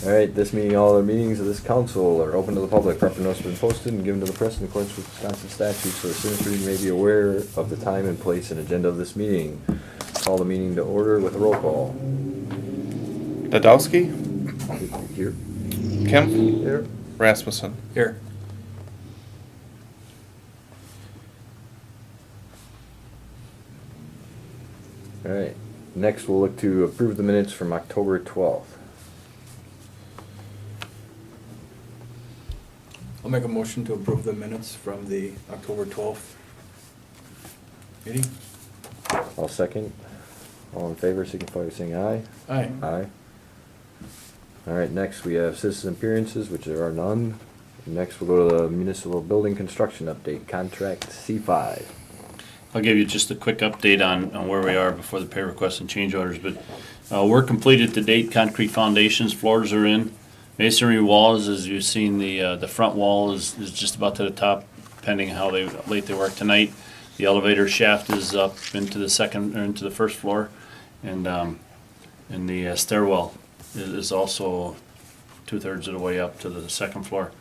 All right, this meeting, all other meetings of this council are open to the public. Proper notice has been posted and given to the press in accordance with Wisconsin statutes, so the citizenry may be aware of the time and place and agenda of this meeting. Call the meeting to order with a roll call. Dadowski, Here. Kemp, Here. Rasmussen. Here. All right, next we'll look to approve the minutes from October 12th. I'll make a motion to approve the minutes from the October 12th meeting. I'll second. All in favor, signify by saying aye. Aye. Aye. All right, next we have citizen appearances, which there are none. Next we'll go to the municipal building construction update, contract C5. I'll give you just a quick update on where we are before the pay requests and change orders, but we're completed to date. Concrete foundations, floors are in. Masonry walls, as you've seen, the front wall is just about to the top, depending how late they work tonight. The elevator shaft is up into the first floor, and the stairwell is also 2/3 of the way up to the second floor.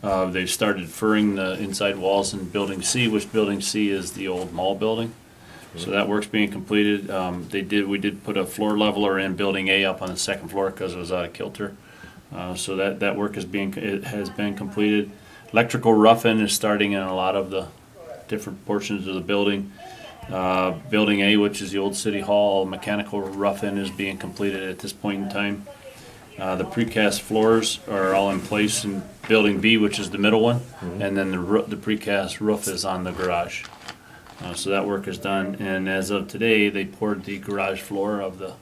They've started furring the inside walls in Building C, which Building C is the old mall building. So that work's being completed. We did put a floor leveler in Building A up on the second floor because it was out of kilter. So that work has been completed. Electrical rough-in is starting in a lot of the different portions of the building. Building A, which is the old city hall, mechanical rough-in is being completed at this point in time. The precast floors are all in place in Building B, which is the middle one, and then the precast roof is on the garage. So that work is done, and as of today, they poured the garage floor of the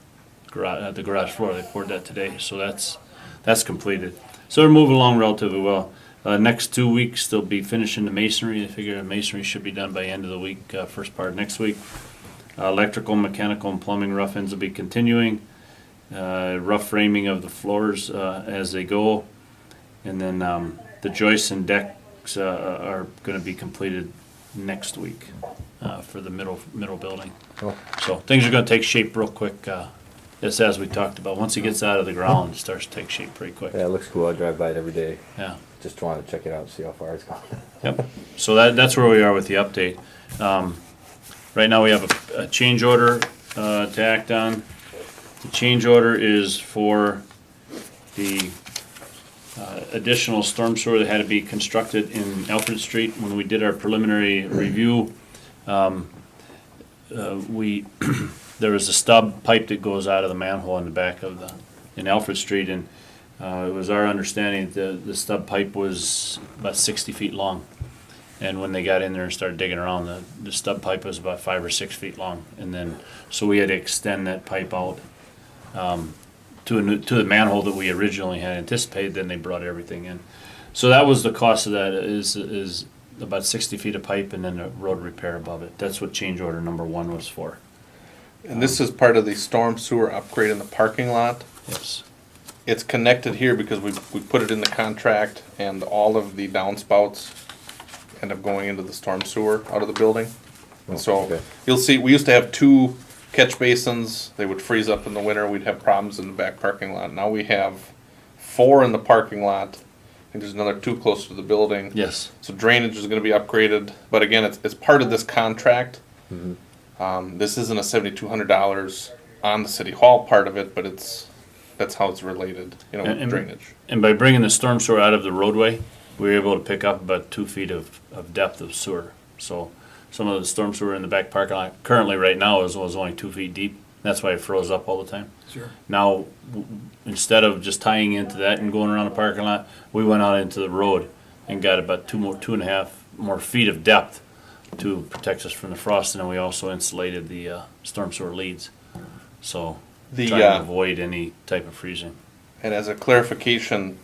garage floor. They poured that today, so that's completed. So they're moving along relatively well. Next 2 weeks, they'll be finishing the masonry. They figure the masonry should be done by end of the week, first part of next week. Electrical, mechanical, and plumbing rough-ins will be continuing. Rough framing of the floors as they go, and then the joists and decks are going to be completed next week for the middle building. Oh. So things are going to take shape real quick. Just as we talked about, once it gets out of the ground, it starts to take shape pretty quick. Yeah, it looks cool. I drive by it every day. Yeah. Just wanted to check it out and see how far it's gone. Yep. So that's where we are with the update. Right now we have a change order to act on. The change order is for the additional storm sewer that had to be constructed in Alfred Street. When we did our preliminary review, there was a stub pipe that goes out of the manhole in the back of in Alfred Street, and it was our understanding that the stub pipe was about 60 feet long. And when they got in there and started digging around, the stub pipe was about 5 or 6 feet long. And then, so we had to extend that pipe out to the manhole that we originally had anticipated. Then they brought everything in. So that was the cost of that, is about 60 feet of pipe and then a road repair above it. That's what change order number 1 was for. And this is part of the storm sewer upgrade in the parking lot. Yes. It's connected here because we put it in the contract, and all of the downspouts end up going into the storm sewer out of the building. And so okay. you'll see, we used to have 2 catch basins. They would freeze up in the winter. We'd have problems in the back parking lot. Now we have 4 in the parking lot. I think there's another 2 close to the building. Yes. So drainage is going to be upgraded. But again, it's part of this contract. Mhm. This isn't a $7,200 on the city hall part of it, but that's how it's related, with drainage. And by bringing the storm sewer out of the roadway, we were able to pick up about 2 feet of depth of sewer. So some of the storm sewer in the back parking lot currently right now was only 2 feet deep. That's why it froze up all the time. Sure. Now, instead of just tying into that and going around the parking lot, we went out into the road and got about 2.5 more feet of depth to protect us from the frost, and then we also insulated the storm sewer leads. So trying to avoid any type of freezing. And as a clarification,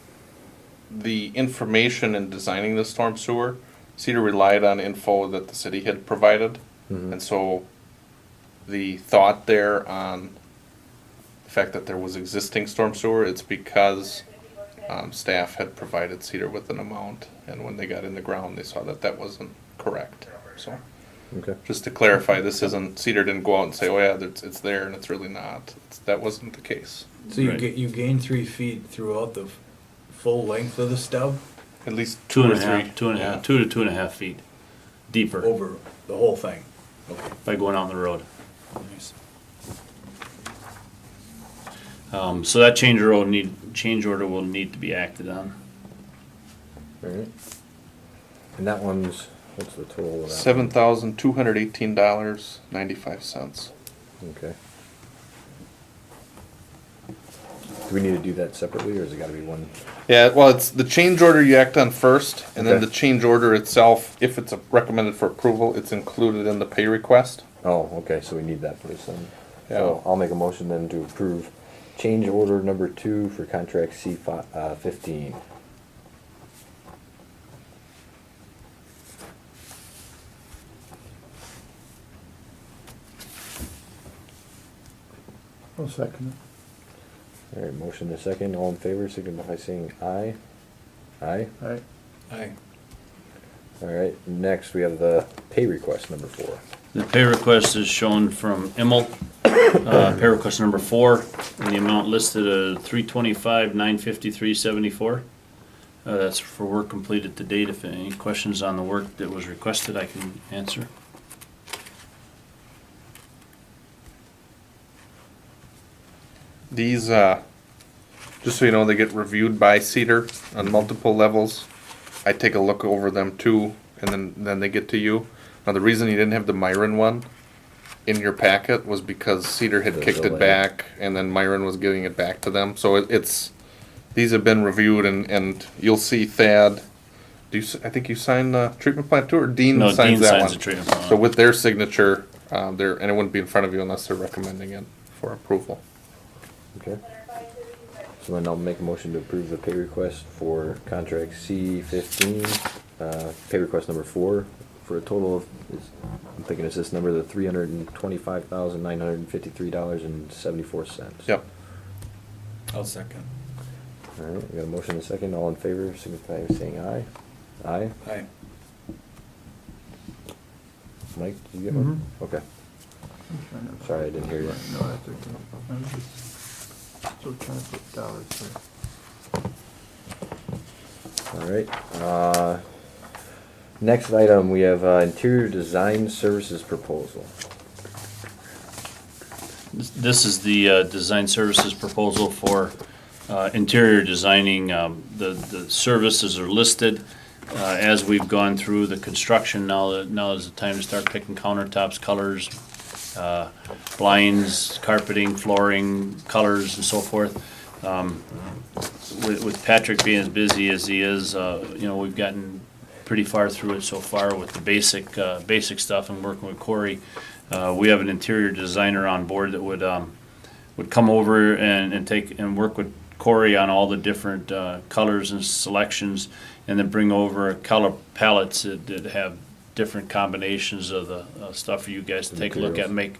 the information in designing the storm sewer, Cedar relied on info that the city had provided. Mhm. And so the thought there on the fact that there was existing storm sewer, it's because staff had provided Cedar with an amount, and when they got in the ground, they saw that wasn't correct. So Okay. Just to clarify, this isn't, Cedar didn't go out and say, oh yeah, it's there, and it's really not. That wasn't the case. So you Right. you gain 3 feet throughout the full length of the stub At least Two and a or three. half, 2 to 2.5 feet deeper over the whole thing. Okay, by going on the road. nice. So that change order will need to be acted on. Alright. And that one's, what's the total of that? $7,218.95. Okay. Do we need to do that separately, or has it gotta be one? Yeah, well, it's the change order you act on first, and then Okay. the change order itself, if it's recommended for approval, it's included in the pay request. Oh, okay, so we need that first then. Yeah. So I'll make a motion then to approve change order number 2 for contract C15. I'll second Alright, motion and a second, all in favor, signify by saying aye. Aye? it. Aye. Aye. Alright, next we have the pay request number 4. The pay request is shown from Immel, pay request number 4, and the amount listed at $325,953.74. That's for work completed to date. If any questions on the work that was requested, I can answer. These, just so you know, they get reviewed by Cedar on multiple levels. I take a look over them too, and then they get to you. Now, the reason you didn't have the Myron one in your packet was because Cedar had The kicked it delay. back, and then Myron was giving it back to them. So these have been reviewed, and you'll see Thad. I think you signed the treatment plant too, or Dean No, signs Dean that signs one. the treatment plant. So with their signature, and it wouldn't be in front of you unless they're recommending it for approval. Okay. So then I'll make a motion to approve the pay request for contract C15, pay request number 4, for a total of, I'm thinking it's this number, the $325,953.74. Yep. I'll second. Alright, we got a motion and a second, all in favor, signify by saying aye. Aye? Aye. Mike, did you get one? Mhm. Okay, I'm trying to- sorry, I didn't hear you. No, that's okay. I'm just still trying to put dollars there. Alright, next item, we have interior design services proposal. This is the design services proposal for interior designing. The services are listed as we've gone through the construction. Now is the time to start picking countertops, colors, blinds, carpeting, flooring, colors, and so forth. With Patrick being as busy as he is, we've gotten pretty far through it so far with the basic stuff and working with Corey. We have an interior designer on board that would come over and take and work with Corey on all the different colors and selections, and then bring over color palettes that have different combinations of the stuff for you guys to take a look at, and make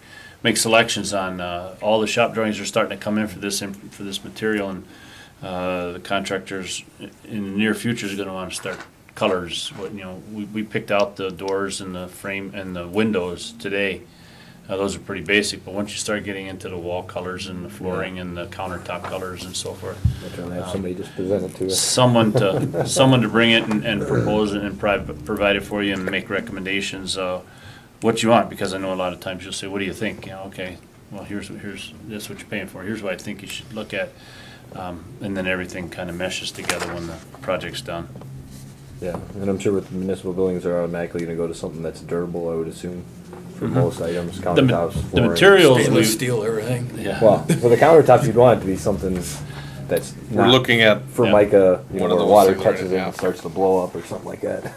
selections on. All the shop drawings are starting to come in for this material, and the contractors in the near future is going to want to start colors. We picked out the doors and the frame and the windows today. Those are pretty basic, but once you start getting into the wall colors and the flooring and the countertop colors and so forth, I'm trying to have somebody just present it to us. someone to bring it and propose it and provide it for you and make recommendations, what you want, because I know a lot of times you'll say, what do you think? Okay, well, here's that's what you're paying for. Here's what I think you should look at. And then everything kind of meshes together when the project's done. Yeah, and I'm sure with municipal buildings, they're automatically gonna go to something that's durable, I would assume, for most items, countertops, The flooring. materials Stainless steel, everything. Yeah. Well, for the countertops, you'd want it to be something that's We're not looking at Formica, One of where those water things, touches it yeah. and starts to blow up or something like that.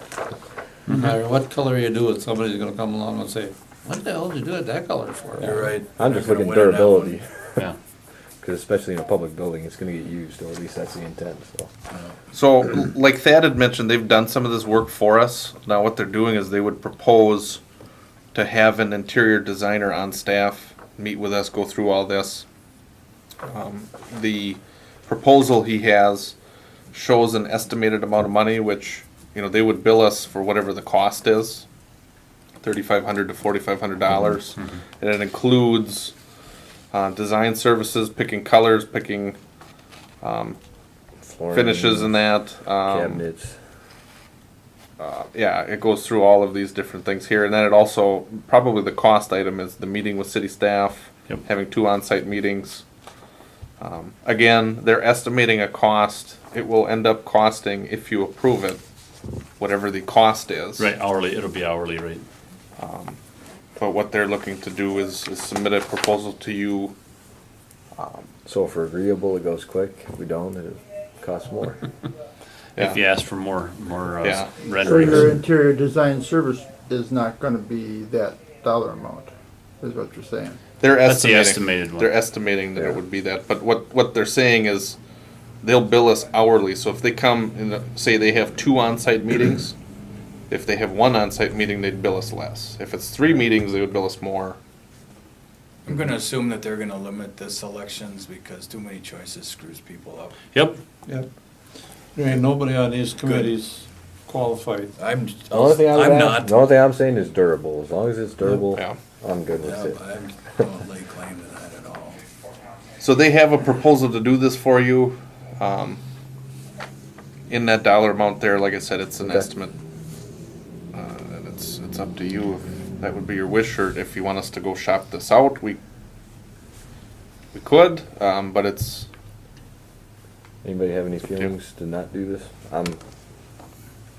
No matter what color you do it, somebody's gonna come along and say, what the hell did you do it that color for? You're right. I'm just They're looking gonna win on that durability, Yeah. because especially in a public building, it's gonna get used, or at least that's the intent, so. So, like Thad had mentioned, they've done some of this work for us. Now, what they're doing is they would propose to have an interior designer on staff, meet with us, go through all this. The proposal he has shows an estimated amount of money, which, they would bill us for whatever the cost is. $3,500 to $4,500. And it includes design services, picking colors, picking Flooring, finishes and that. cabinets. Yeah, it goes through all of these different things here. And then it also, probably the cost item is the meeting with city staff, Yep. having 2 on-site meetings. Again, they're estimating a cost. It will end up costing, if you approve it, whatever the cost is. Right, hourly, it'll be hourly rate. But what they're looking to do is submit a proposal to you. So if we're agreeable, it goes quick. If we don't, it costs more. If you ask for more Yeah. So your renderings. interior design service is not gonna be that dollar amount, is what you're saying? They're That's the estimating. estimated one. They're estimating that it would be that. But what they're saying is they'll bill us hourly. So if they come and say they have 2 on-site meetings, if they have 1 on-site meeting, they'd bill us less. If it's 3 meetings, they would bill us more. I'm gonna assume that they're gonna limit the selections because too many choices screws people up. Yep, Yep. There ain't nobody on these committees qualified. I'm, The only thing I'm not. the only thing I'm saying is durable. As long as it's durable, Yeah. I'm good with Yeah, it. I don't lay claim to that at all. So they have a proposal to do this for you. In that dollar amount there, like I said, it's an Okay. estimate. And it's up to you if that would be your wish, or if you want us to go shop this out, we could, but it's, Anybody have any feelings to not do this? I'm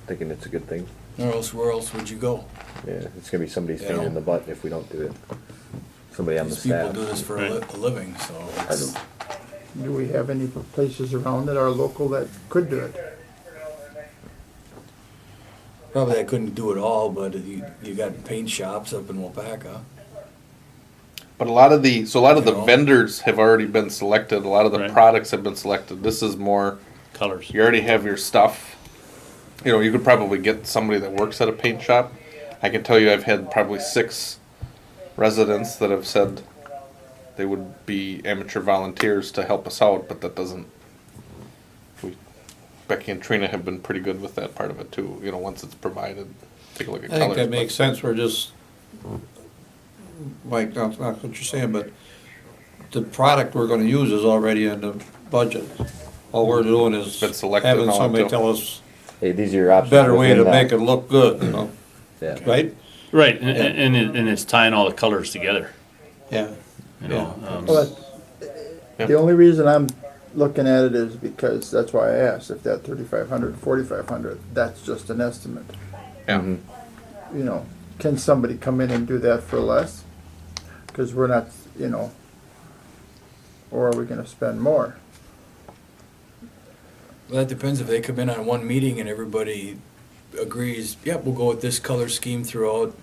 thinking it's a good thing. Where else would you go? Yeah, it's gonna be somebody's You pain know. in the butt if we don't do it. Somebody on the These people staff. do this for Right. a living, so it's, Do we have any places around that are local that could do it? probably I couldn't do it all, but you got paint shops up in Weyauwega. but a lot of the You know. vendors have already been selected, a lot of the Right. products have been selected. This is more, colors. you already have your stuff. You know, you could probably get somebody that works at a paint shop. I can tell you I've had probably 6 residents that have said they would be amateur volunteers to help us out, but that doesn't, Becky and Trina have been pretty good with that part of it too, you know, once it's provided, take a look at I colors. think that but- makes sense, we're just, Mike, not what you're saying, but the product we're gonna use is already in the budget. All we're doing is Been selected having and all somebody too. to tell us Hey, these are your options. better way to within make that. it look good, you know, Yeah. right? Right, and it's tying all the colors together, Yeah. you know. Well, the only reason I'm looking at it is because, that's why I asked, if that 3,500, 4,500, that's just an estimate. Yeah. You know, can somebody come in and do that for less? Cause we're not, you know, or are we gonna spend more? Well, that depends if they come in on one meeting and everybody agrees, yep, we'll go with this color scheme throughout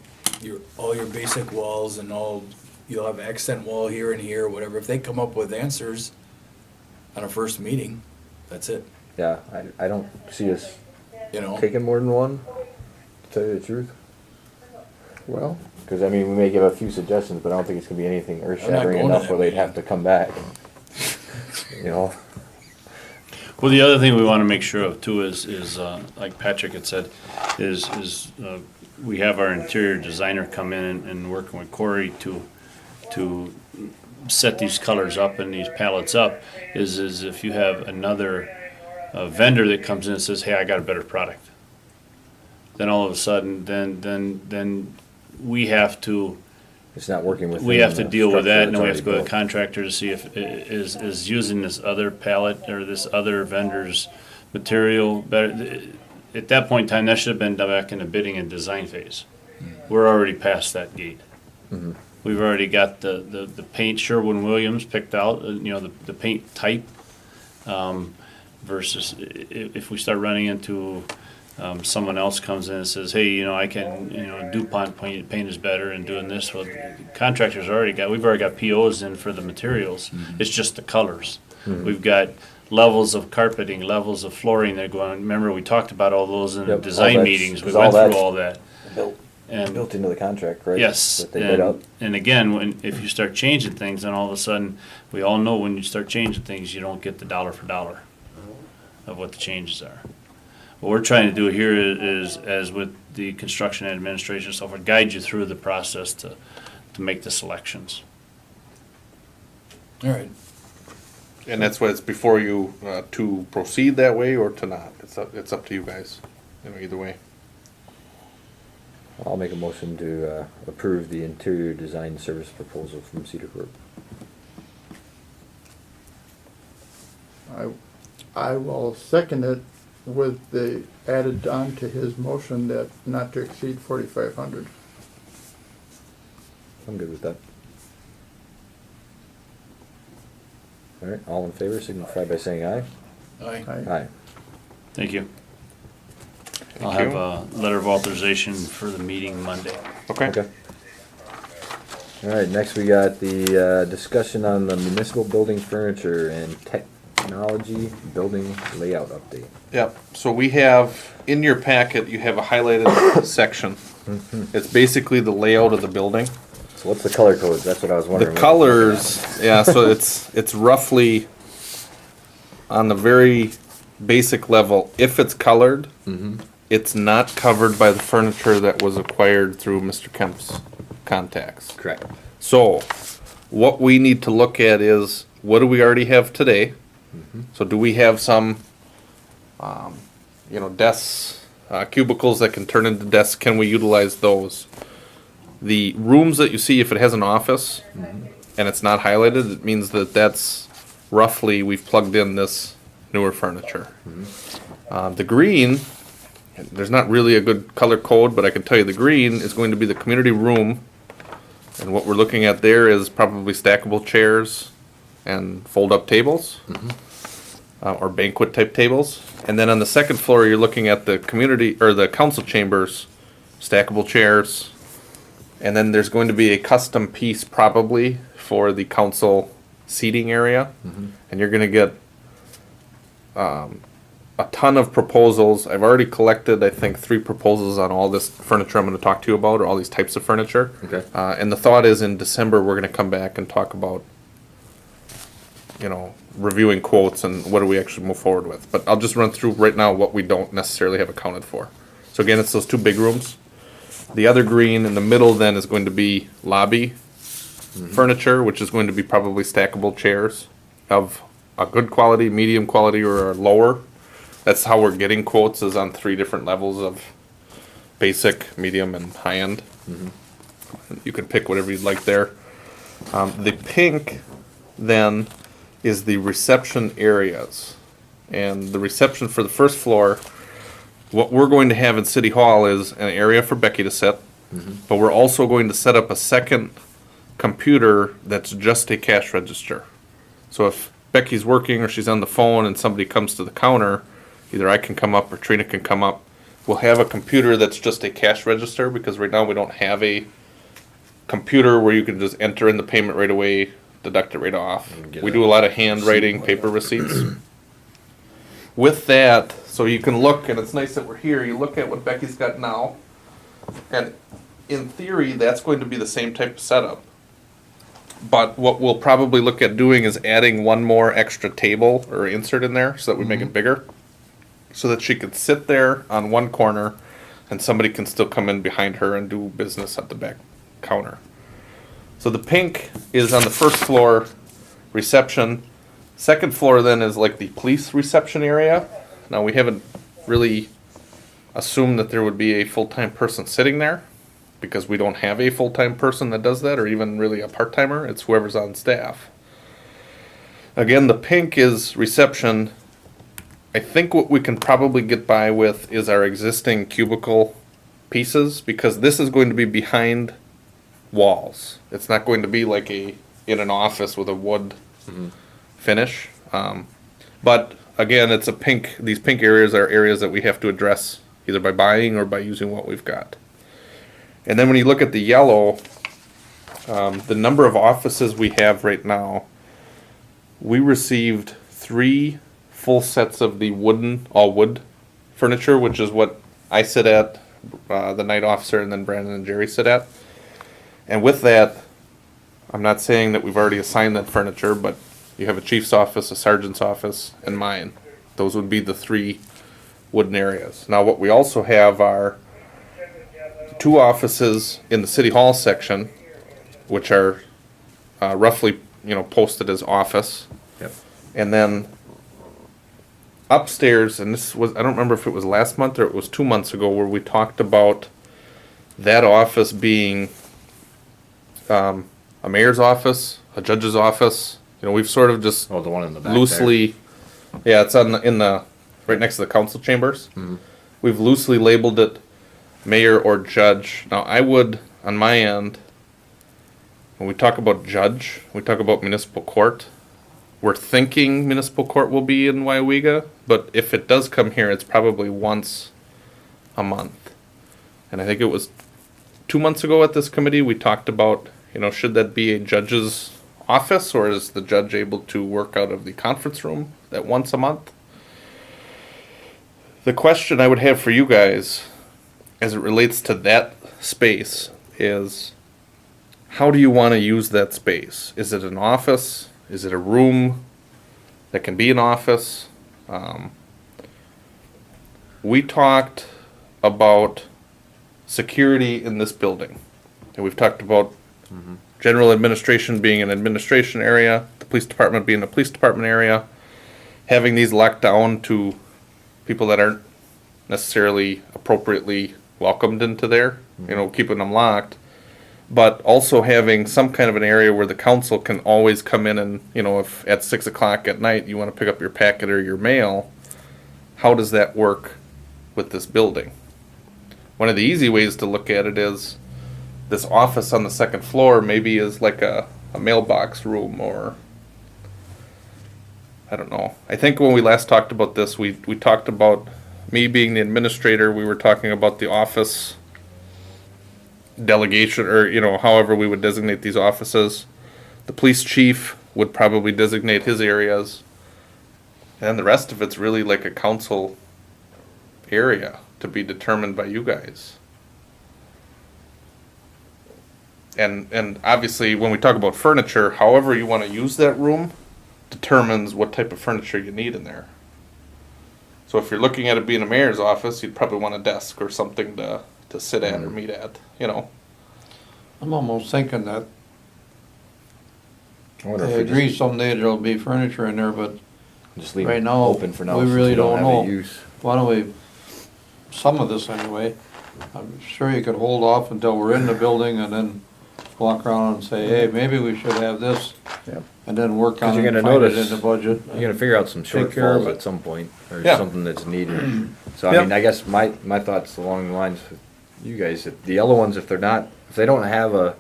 all your basic walls and all, you'll have accent wall here and here, whatever. If they come up with answers on a first meeting, that's it, Yeah, I don't see us you know? taking more than one, to tell you the truth. Well, Cause I mean, we may give a few suggestions, but I don't think it's gonna be anything earth shattering going to enough that where they'd have meeting. to come back. You know? Well, the other thing we want to make sure of too is like Patrick had said, is we have our interior designer come in and working with Corey to set these colors up and these palettes up, is if you have another vendor that comes in and says, hey, I got a better product, then all of a sudden, then we have to It's not working with. we have to deal with that, and then we have to go to the the contractor to see if is using this other pallet or this other vendor's material better. At that point in time, that should have been done back in the bidding and design phase. We're already past that gate. We've already got the paint Sherwin-Williams picked out, you know, the paint type, versus if we start running into someone else comes in and says, hey, you know, I can, you know, DuPont paint is better and doing this. Well, contractors we've already got POs in for the materials. It's just the colors. We've got levels of carpeting, levels of flooring that are going, remember we talked about all those in the Yep, all design that's- meetings. We 'cause all went through that's- all that. Built, And built into the contract, right? yes, That they bid up. and again, if you start changing things, then all of a sudden, we all know when you start changing things, you don't get the dollar for dollar of what the changes are. what we're trying to do here is, as with the construction and administration stuff, guide you through the process to make the selections. All right. And that's why it's before you, to proceed that way or to not. It's up to you guys, either way. I'll make a motion to approve the interior design service proposal from Cedar Group. I will second it with the added on to his motion that not to exceed 4,500. I'm good with that. All right, all in favor, signify by saying aye. Aye. Aye. Thank you. Thank I'll have you. a letter of authorization for the meeting Monday. Okay. All right, next we got the discussion on the municipal building furniture and technology building layout update. Yep, so we have, in your packet, you have a highlighted section. It's basically the layout of the building. So what's the color code? That's what I was The wondering. colors, yeah, so it's roughly on the very basic level, if it's colored, it's not covered by the furniture that was acquired through Mr. Kemp's contacts. Correct. So, what we need to look at is, what do we already have today? So do we have some, desks, cubicles that can turn into desks? Can we utilize those? The rooms that you see, if it has an office and it's not highlighted, it means that that's roughly, we've plugged in this newer furniture. The green, there's not really a good color code, but I can tell you the green is going to be the community room. And what we're looking at there is probably stackable chairs and fold-up tables, or banquet type tables. And then on the second floor, you're looking at the community, or the council chambers, stackable chairs. And then there's going to be a custom piece probably for the council seating area. And you're gonna get a ton of proposals. I've already collected, I think, 3 proposals on all this furniture I'm gonna talk to you about, or all these types of furniture. Okay. And the thought is in December, we're gonna come back and talk about, reviewing quotes and what do we actually move forward with. But I'll just run through right now what we don't necessarily have accounted for. So again, it's those 2 big rooms. The other green in the middle then is going to be lobby furniture, which is going to be probably stackable chairs of a good quality, medium quality, or lower. That's how we're getting quotes, is on 3 different levels of basic, medium, and high end. You can pick whatever you'd like there. The pink then is the reception areas. And the reception for the first floor, what we're going to have in City Hall is an area for Becky to sit, but we're also going to set up a second computer that's just a cash register. So if Becky's working or she's on the phone and somebody comes to the counter, either I can come up or Trina can come up. We'll have a computer that's just a cash register, because right now we don't have a computer where you can just enter in the payment right away, deduct it right off. We do a lot of handwriting, paper receipts. With that, so you can look, and it's nice that we're here, you look at what Becky's got now, and in theory, that's going to be the same type of setup. But what we'll probably look at doing is adding one more extra table or insert in there so that we make it bigger, so that she could sit there on one corner and somebody can still come in behind her and do business at the back counter. So the pink is on the first floor, reception. Second floor then is like the police reception area. Now, we haven't really assumed that there would be a full-time person sitting there, because we don't have a full-time person that does that, or even really a part-timer. It's whoever's on staff. Again, the pink is reception. I think what we can probably get by with is our existing cubicle pieces, because this is going to be behind walls. It's not going to be like in an office with a wood finish. But again, it's a pink. These pink areas are areas that we have to address either by buying or by using what we've got. And then when you look at the yellow, the number of offices we have right now, we received 3 full sets of the all wood furniture, which is what I sit at, the night officer, and then Brandon and Jerry sit at. And with that, I'm not saying that we've already assigned that furniture, but you have a chief's office, a sergeant's office, and mine. Those would be the 3 wooden areas. Now, what we also have are 2 offices in the city hall section, which are roughly, posted as office. Yep. And then upstairs, and this was, I don't remember if it was last month or it was 2 months ago, where we talked about that office being a mayor's office, a judge's office. We've sort of just Oh, the one in the back loosely, yeah, it's in the, right next to the council chambers. Mhm. We've loosely labeled it mayor or judge. Now, I would, on my end, when we talk about judge, we talk about municipal court. We're thinking municipal court will be in Weyauwega, but if it does come here, it's probably once a month. And I think it was 2 months ago at this committee, we talked about, should that be a judge's office, or is the judge able to work out of the conference room that once a month? The question I would have for you guys, as it relates to that space, is how do you want to use that space? Is it an office? Is it a room that can be an office? We talked about security in this building. And we've talked about general administration being an administration area, the police department being a police department area, having these locked down to people that aren't necessarily appropriately welcomed into there, keeping them locked, but also having some kind of an area where the council can always come in and, if at 6 o'clock at night you want to pick up your packet or your mail, how does that work with this building? One of the easy ways to look at it is this office on the second floor maybe is like a mailbox room, or I don't know. I think when we last talked about this, we talked about me being the administrator. We were talking about the office delegation, or however we would designate these offices. The police chief would probably designate his areas, and the rest of it's really like a council area to be determined by you guys. And obviously, when we talk about furniture, however you want to use that room determines what type of furniture you need in there. So if you're looking at it being a mayor's office, you'd probably want a desk or something to sit at or meet at, I'm almost thinking that I wonder I if we agree someday there'll be furniture in there, but just leave right it now, open for now. we since really don't have any know. use. why don't we, some of this anyway, I'm sure you could hold off until we're in the building and then walk around and say, hey, maybe we should have this. Yep. And then work 'Cause on you're it and gonna find it notice- in the budget. You're gonna figure out some Take care of shortfalls it. at some point, or Yeah. something that's needed. So I Yep. mean, I guess my thoughts along the lines with you guys, if the other ones, if they don't have a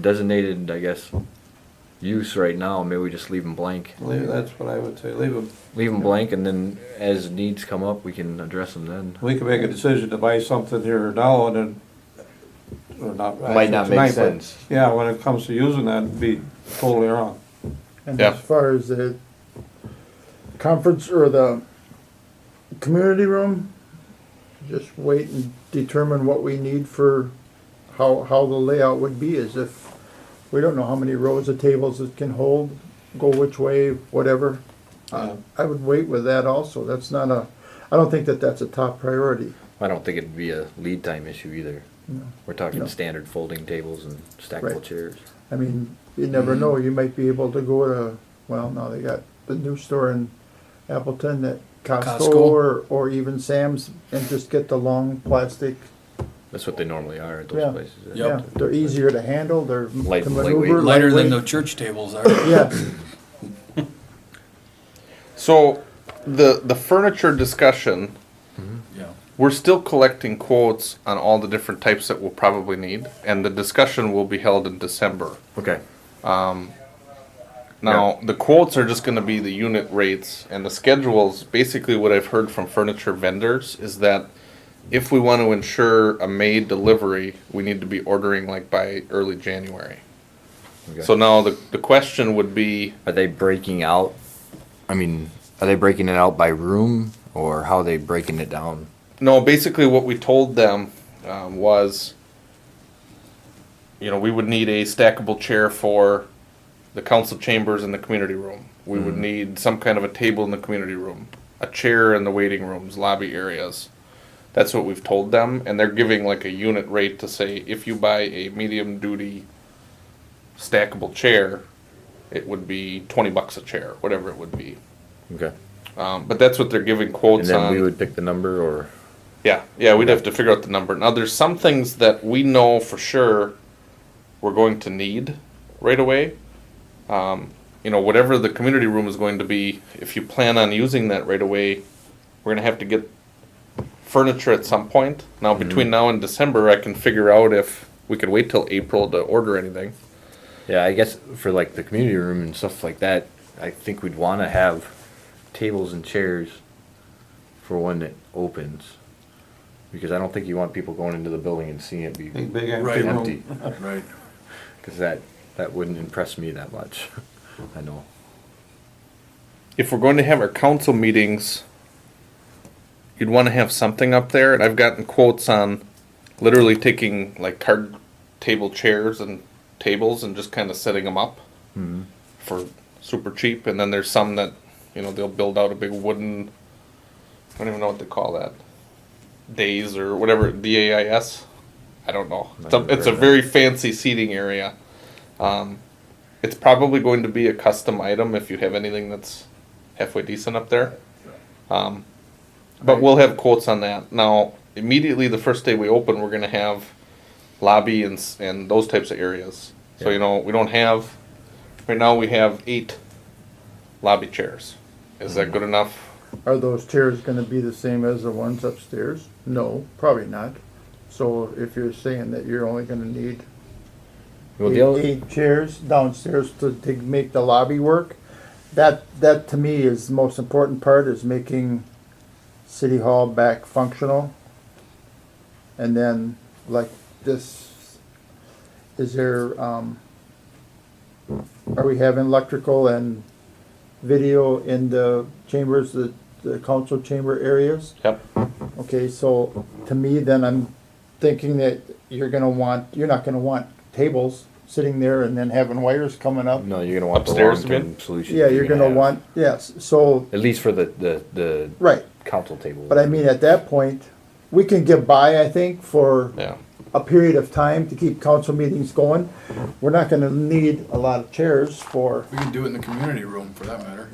designated, I guess, use right now, maybe we just leave them blank. That's what I would say, leave them. Leave them blank, and then as needs come up, we can address them then. We could make a decision to buy something here now and then, or not. Might not make tonight, but, sense. Yeah, when it comes to using that, it'd be totally wrong. And Yeah. as far as the conference or the community room, just wait and determine what we need for how the layout would be, as if we don't know how many rows of tables it can hold, go which way, whatever. I would wait with that also. That's not I don't think that that's a top priority. I don't think it'd be a lead time issue either. No. We're talking No. standard folding tables and stackable Right. chairs. I mean, you never know, you might be able to go to, well, now they got the new store in Appleton, that Costco Costco. or even Sam's, and just get the long plastic. That's what they normally are at those Yeah. places. Yep. Yeah, they're easier to handle, they're Light- to lightweight. maneuver. Lighter than the lightweight. church tables are. Yeah, So the furniture discussion, Yeah. we're still collecting quotes on all the different types that we'll probably need, and the discussion will be held in December. Okay. Now, the quotes are just gonna be the unit rates, and the schedules, basically what I've heard from furniture vendors is that if we want to ensure a May delivery, we need to be ordering like by early January. Okay. So now the question would be, Are they breaking out? I mean, are they breaking it out by room, or how are they breaking it down? no, basically what we told them was, we would need a stackable chair for the council chambers in the community room. We would need some kind of a table in the community room, a chair in the waiting rooms, lobby areas. That's what we've told them, and they're giving like a unit rate to say, if you buy a medium duty stackable chair, it would be $20 a chair, whatever it would be. Okay. But that's what they're giving And quotes then on. we would pick the number, or, Yeah, we'd have to figure out the number. Now, there's some things that we know for sure we're going to need right away. Whatever the community room is going to be, if you plan on using that right away, we're gonna have to get furniture at some point. Now, between now and December, I can figure out if we could wait till April to order anything. yeah, I guess for like the community room and stuff like that, I think we'd wanna have tables and chairs for when it opens. Because I don't think you want people going into the building and seeing it be Big empty Right. room. empty. Right. Cause that wouldn't impress me that much. I know. If we're going to have our council meetings, you'd wanna have something up there, and I've gotten quotes on literally taking like card table chairs and tables and just kinda setting them up for super cheap, and then there's some that, they'll build out a big wooden, I don't even know what they call that, days or whatever, DAIS? I don't know. It's a very fancy seating area. It's probably going to be a custom item if you have anything that's halfway decent up there. But we'll have quotes on that. Now, immediately the first day we open, we're gonna have lobby and those types of areas. So, we don't have, right now we have 8 lobby chairs. Is that good enough? Are those chairs gonna be the same as the ones upstairs? No, probably not. So if you're saying that you're only gonna need Well, the other, eight chairs downstairs to make the lobby work, that to me is the most important part, is making City Hall back functional. And then, like this, is there, are we having electrical and video in the chambers, the council chamber areas? Yep. Okay, so to me, then I'm thinking that you're not gonna want tables sitting there and then having wires coming up. no, you're gonna want the Upstairs, long-term you solution. Yeah, you're gonna have. want, yes, so, At least for the right, council table. but I mean, at that point, we can get by, I think, for Yeah. a period of time to keep council meetings going. We're not gonna need a lot of chairs for, We can do it in the community room for that matter.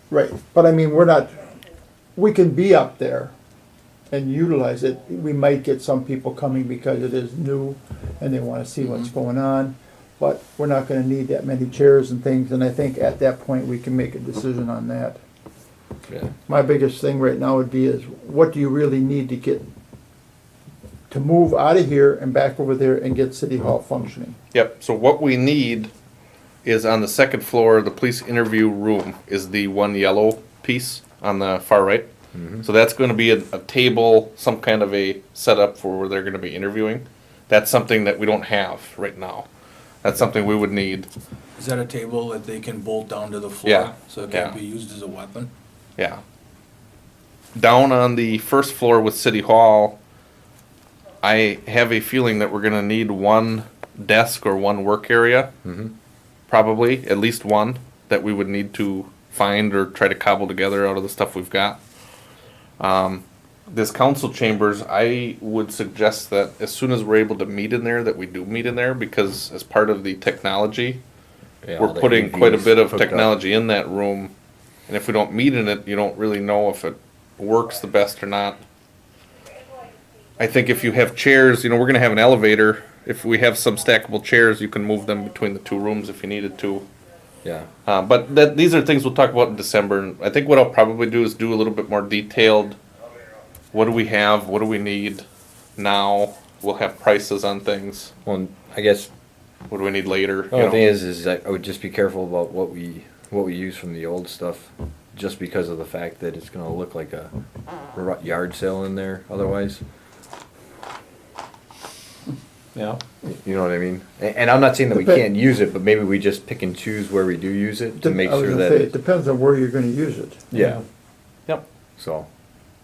right, but I mean, we can be up there and utilize it. We might get some people coming because it is new and they wanna see what's going on, but we're not gonna need that many chairs and things, and I think at that point, we can make a decision on that. Yeah. My biggest thing right now would be is, what do you really need to move out of here and back over there and get City Hall functioning? Yep, so what we need is on the second floor, the police interview room is the one yellow piece on the far right. So that's gonna be a table, some kind of a setup for where they're gonna be interviewing. That's something that we don't have right now. That's something we would need, Is that a table that they can bolt down to the floor? Yeah, So it can't yeah. be used as a weapon? yeah. Down on the first floor with City Hall, I have a feeling that we're gonna need one desk or one work area. Probably, at least one, that we would need to find or try to cobble together out of the stuff we've got. This council chambers, I would suggest that as soon as we're able to meet in there, that we do meet in there, because as part of the technology, Yeah, we're all the putting quite a AVs bit of hooked up. technology in that room. And if we don't meet in it, you don't really know if it works the best or not. I think if you have chairs, we're gonna have an elevator. If we have some stackable chairs, you can move them between the 2 rooms if you needed to. Yeah. But these are things we'll talk about in December. And I think what I'll probably do is do a little bit more detailed. What do we have? What do we need now? We'll have prices on things. Well, I guess What do we need later? the only thing is I would just be careful about what we use from the old stuff, just because of the fact that it's gonna look like a yard sale in there otherwise. Yeah, You know what I mean? And I'm not saying that we Dep- can't use it, but maybe we just pick and choose where we do use it to make I was sure gonna that say, it it, depends on where you're gonna use it. yeah. Yep. So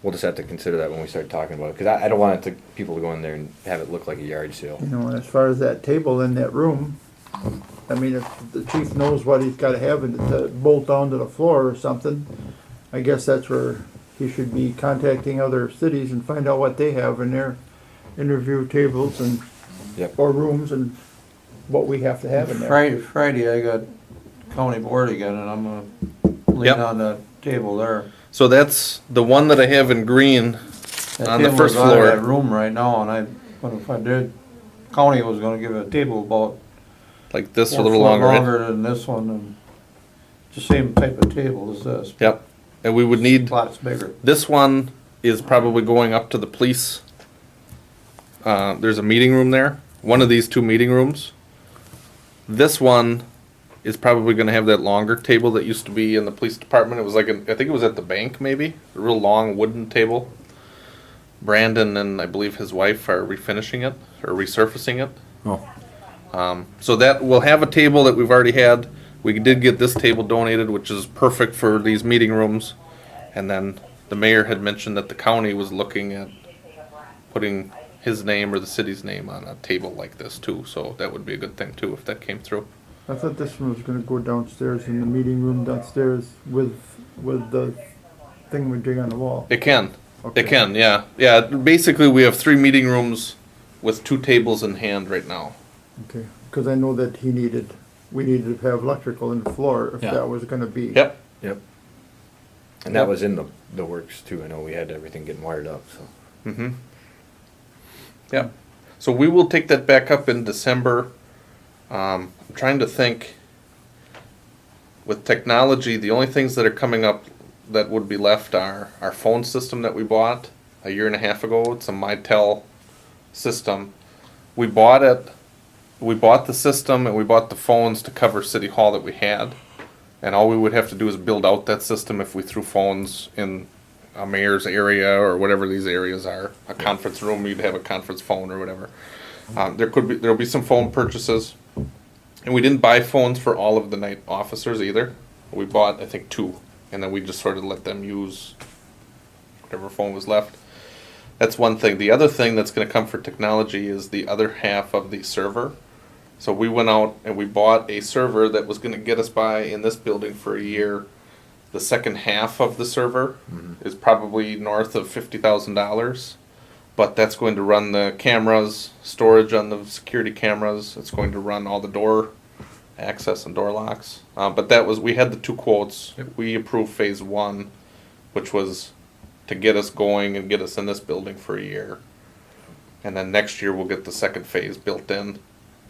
we'll just have to consider that when we start talking about it, because I don't want people to go in there and have it look like a yard sale. You know, and as far as that table in that room, I mean, if the chief knows what he's gotta have and to bolt down to the floor or something, I guess that's where he should be contacting other cities and find out what they have in their interview tables and, Yep. or rooms and what we have to have in there. Friday, I got county board again, and I'm gonna lean Yep. on that table there. So that's the one that I have in green That on the table first is out of that floor. room right now, and but if I did, county was gonna give a table about Like this, a 4 little foot longer. longer than this one, and it's the same type of table as this. Yep. And we would need, Lots bigger. this one is probably going up to the police. There's a meeting room there, one of these two meeting rooms. This one is probably gonna have that longer table that used to be in the police department. It was like, I think it was at the bank maybe, a real long wooden table. Brandon and I believe his wife are refinishing it or resurfacing it. Oh. So that, we'll have a table that we've already had. We did get this table donated, which is perfect for these meeting rooms. And then the mayor had mentioned that the county was looking at putting his name or the city's name on a table like this too. So that would be a good thing too if that came through. I thought this one was gonna go downstairs in the meeting room downstairs with the thing we dig on the wall. It can. Okay. It can, yeah. Yeah, basically we have 3 meeting rooms with 2 tables in hand right now. Okay, cause I know that we needed to have electrical in the floor if Yeah. that was gonna be. Yep. Yep. And that was in the works too. I know we had everything getting wired up, so. Mm-hmm. Yeah. So we will take that back up in December. I'm trying to think. With technology, the only things that are coming up that would be left are our phone system that we bought a year and a half ago. It's a Mitel system. We bought it. We bought the system and we bought the phones to cover City Hall that we had. And all we would have to do is build out that system if we threw phones in a mayor's area or whatever these areas are. A conference room, you'd have a conference phone or whatever. There'll be some phone purchases. And we didn't buy phones for all of the night officers either. We bought, I think, 2. And then we just sort of let them use whatever phone was left. That's one thing. The other thing that's going to come for technology is the other half of the server. So we went out and we bought a server that was going to get us by in this building for a year. The second half of the server is probably north of $50,000. But that's going to run the cameras, storage on the security cameras. It's going to run all the door access and door locks. But that was, we had the 2 quotes. We approved phase 1, which was to get us going and get us in this building for a year. And then next year we'll get the second phase built in.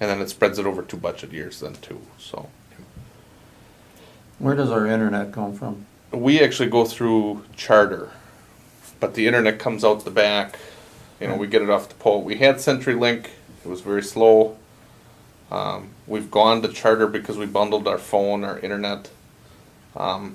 And then it spreads it over 2 budget years then too, so. Where does our internet come from? We actually go through Charter, but the internet comes out the back. You know, we get it off the pole. We had CenturyLink, it was very slow. We've gone to Charter because we bundled our phone, our internet. I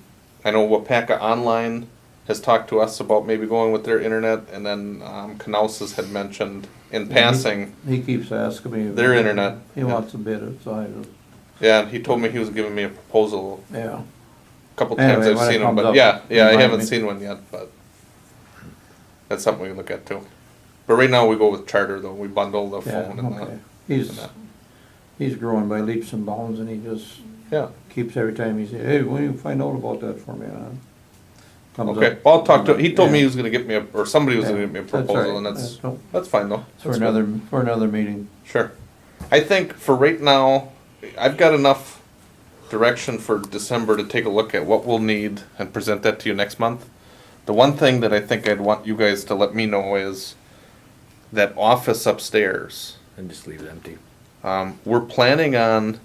know Weyauwega Online has talked to us about maybe going with their internet, and then Canouses had mentioned in passing He keeps asking me. their internet. He wants a bid of size. Yeah, and he told me he was giving me a proposal Yeah. a couple times. Anyway, I've when it seen them, comes but up, yeah, I remind haven't me. seen one yet, but that's something we can look at too. But right now we go with Charter though. We bundle the Yeah, phone and okay. the. He's growing by leaps and bounds, and he just Yeah. keeps every time he says, "Hey, when you find out about that for me?" Comes Okay. up. Well, I'll talk to. He told me Yeah. he was going to get me or somebody was going to Yeah, get me a that's all proposal, right. and that's No, that's fine though. it's for That's good. another meeting. Sure. I think for right now, I've got enough direction for December to take a look at what we'll need and present that to you next month. The one thing that I think I'd want you guys to let me know is that office upstairs. And just leave it empty. We're planning on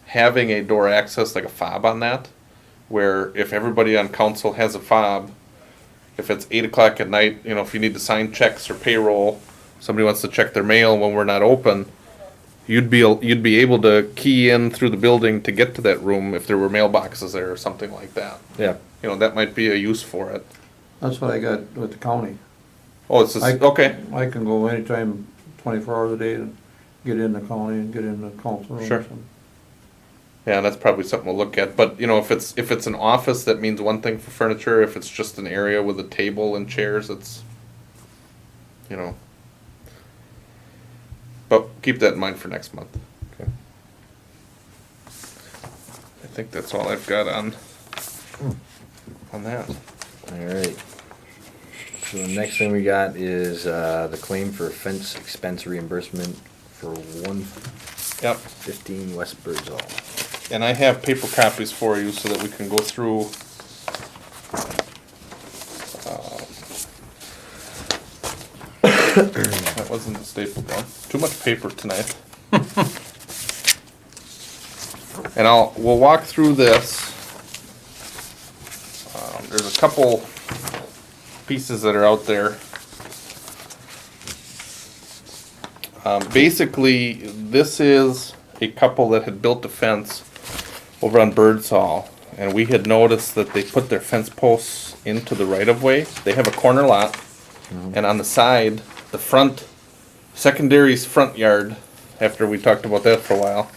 having a door access, like a fob on that, where if everybody on council has a fob, if it's 8 o'clock at night, you know, if you need to sign checks or payroll, somebody wants to check their mail when we're not open, you'd be able to key in through the building to get to that room if there were mailboxes there or something like that. Yeah. You know, that might be a use for it. That's what I got with the county. Oh, it's just, okay. I can go anytime, 24 hours a day, and get in the county and get in the council room. Sure. Yeah, that's probably something we'll look at. But you know, if it's an office, that means one thing for furniture. If it's just an area with a table and chairs, it's, you know. But keep that in mind for next month. Okay. I think that's all I've got on that. Alright. So the next thing we got is, the claim for fence expense reimbursement for 115 Yep. West Birdsall. And I have paper copies for you so that we can go through. That wasn't the staple one. Too much paper tonight. And we'll walk through this. There's a couple pieces that are out there. Basically, this is a couple that had built a fence over on Birdsall, and we had noticed that they put their fence posts into the right-of-way. They have a corner lot, and on the side, the front, secondary's front yard, after we talked about that for a while,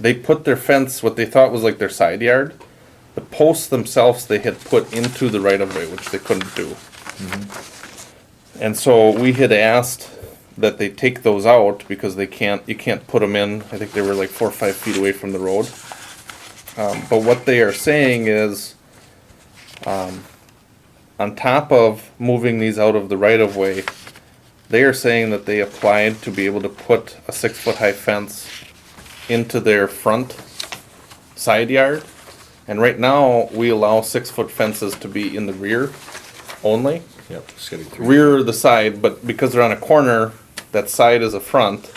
they put their fence, what they thought was like their side yard. The posts themselves they had put into the right-of-way, which they couldn't do. And so we had asked that they take those out because you can't put them in. I think they were like 4 or 5 feet away from the road. But what they are saying is, on top of moving these out of the right-of-way, they are saying that they applied to be able to put a 6-foot high fence into their front side yard. And right now, we allow 6-foot fences to be in the rear only. Yep, it's gotta be 3. Rear or the side, but because they're on a corner, that side is a front,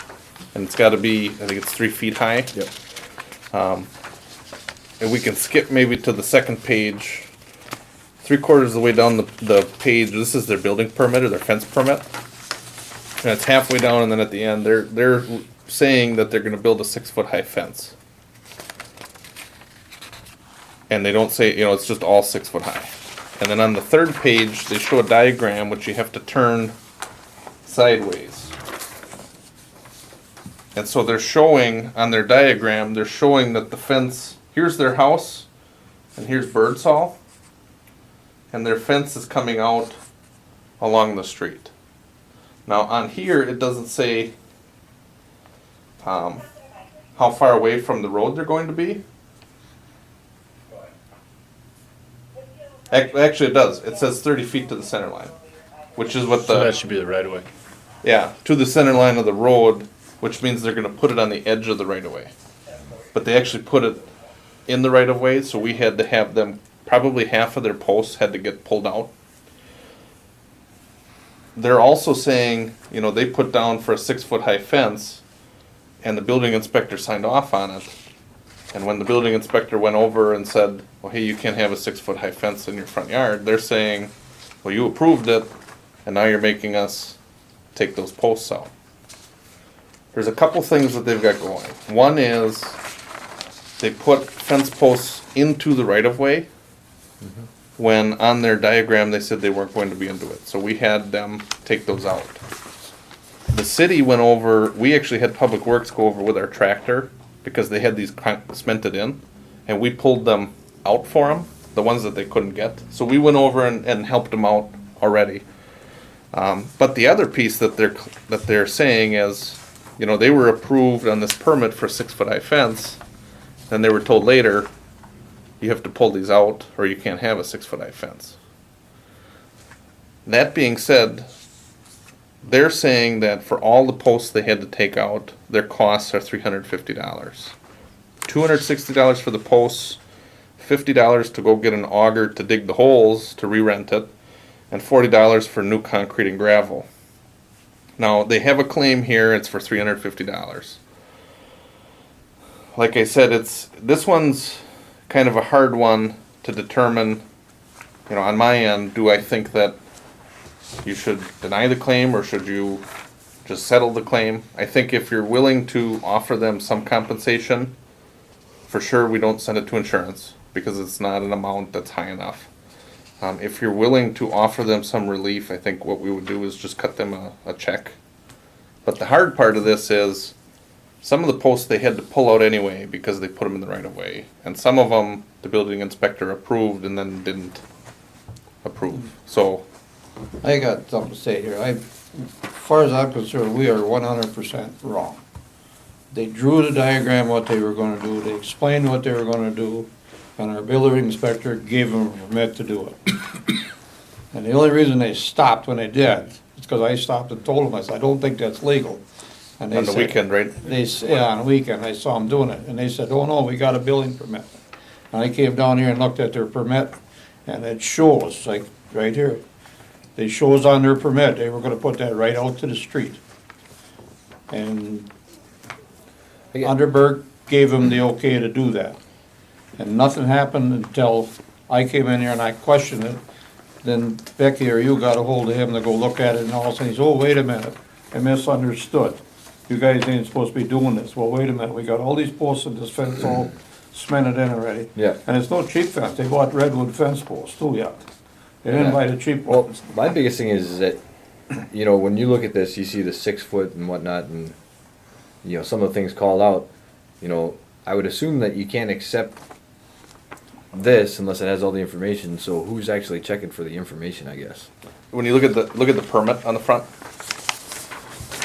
and it's gotta be, I think it's 3 feet high. Yep. And we can skip maybe to the second page. 3/4 of the way down the page, this is their building permit or their fence permit. And it's halfway down, and then at the end, they're saying that they're gonna build a 6-foot high fence. And they don't say, it's just all 6 foot high. And then on the third page, they show a diagram which you have to turn sideways. And so they're showing, on their diagram, they're showing that the fence, here's their house, and here's Birdsall. And their fence is coming out along the street. Now on here, it doesn't say how far away from the road they're going to be. Actually, it does. It says 30 feet to the center line, which is what So that should be the right of way. yeah, to the center line of the road, which means they're gonna put it on the edge of the right of way. But they actually put it in the right of way, so we had to have them, probably half of their posts had to get pulled out. They're also saying, they put down for a 6-foot high fence, and the building inspector signed off on it. And when the building inspector went over and said, well, hey, you can't have a 6-foot high fence in your front yard, they're saying, well, you approved it, and now you're making us take those posts out. There's a couple things that they've got going. One is, they put fence posts into the right-of-way, when on their diagram they said they weren't going to be into it. So we had them take those out. The city went over, we actually had Public Works go over with our tractor, because they had these cemented in, and we pulled them out for them, the ones that they couldn't get. So we went over and helped them out already. But the other piece that they're saying is, they were approved on this permit for a 6-foot high fence, then they were told later, you have to pull these out or you can't have a 6-foot high fence. That being said, they're saying that for all the posts they had to take out, their costs are $350. $260 for the posts, $50 to go get an auger to dig the holes to re-rent it, and $40 for new concrete and gravel. Now, they have a claim here, it's for $350. Like I said, this one's kind of a hard one to determine, on my end, do I think that you should deny the claim or should you just settle the claim? I think if you're willing to offer them some compensation, for sure we don't send it to insurance because it's not an amount that's high enough. If you're willing to offer them some relief, I think what we would do is just cut them a check. But the hard part of this is some of the posts they had to pull out anyway because they put them in the right of way. And some of them the building inspector approved and then didn't approve. So I got something to say here. As far as I'm concerned, we are 100% wrong. They drew the diagram what they were gonna do, they explained what they were gonna do. and our building inspector gave them a permit to do it. And the only reason they stopped when they did, is because I stopped and told them, I said, I don't think that's legal. And they On the said- weekend, right? Yeah, on the weekend, I saw them doing it, and they said, oh no, we got a building permit. And I came down here and looked at their permit, and it shows, like, right here. They shows on their permit, they were gonna put that right out to the street. And Yeah. Underberg gave them the okay to do that. And nothing happened until I came in here and I questioned it. Then Becky or you got a hold of him to go look at it, and all of a sudden he said, oh, wait a minute, I misunderstood. You guys ain't supposed to be doing this. Well, wait a minute, we got all these posts and this fence all cemented in already. Yeah. And it's no cheap fence, they bought redwood fence posts too yet. They didn't Yeah. buy the cheap Well, ones. my biggest thing is that, you know, when you look at this, you see the 6 foot and whatnot, and, you know, some of the things called out, you know, I would assume that you can't accept this unless it has all the information, so who's actually checking for the information, I guess? When you look at the permit on the front,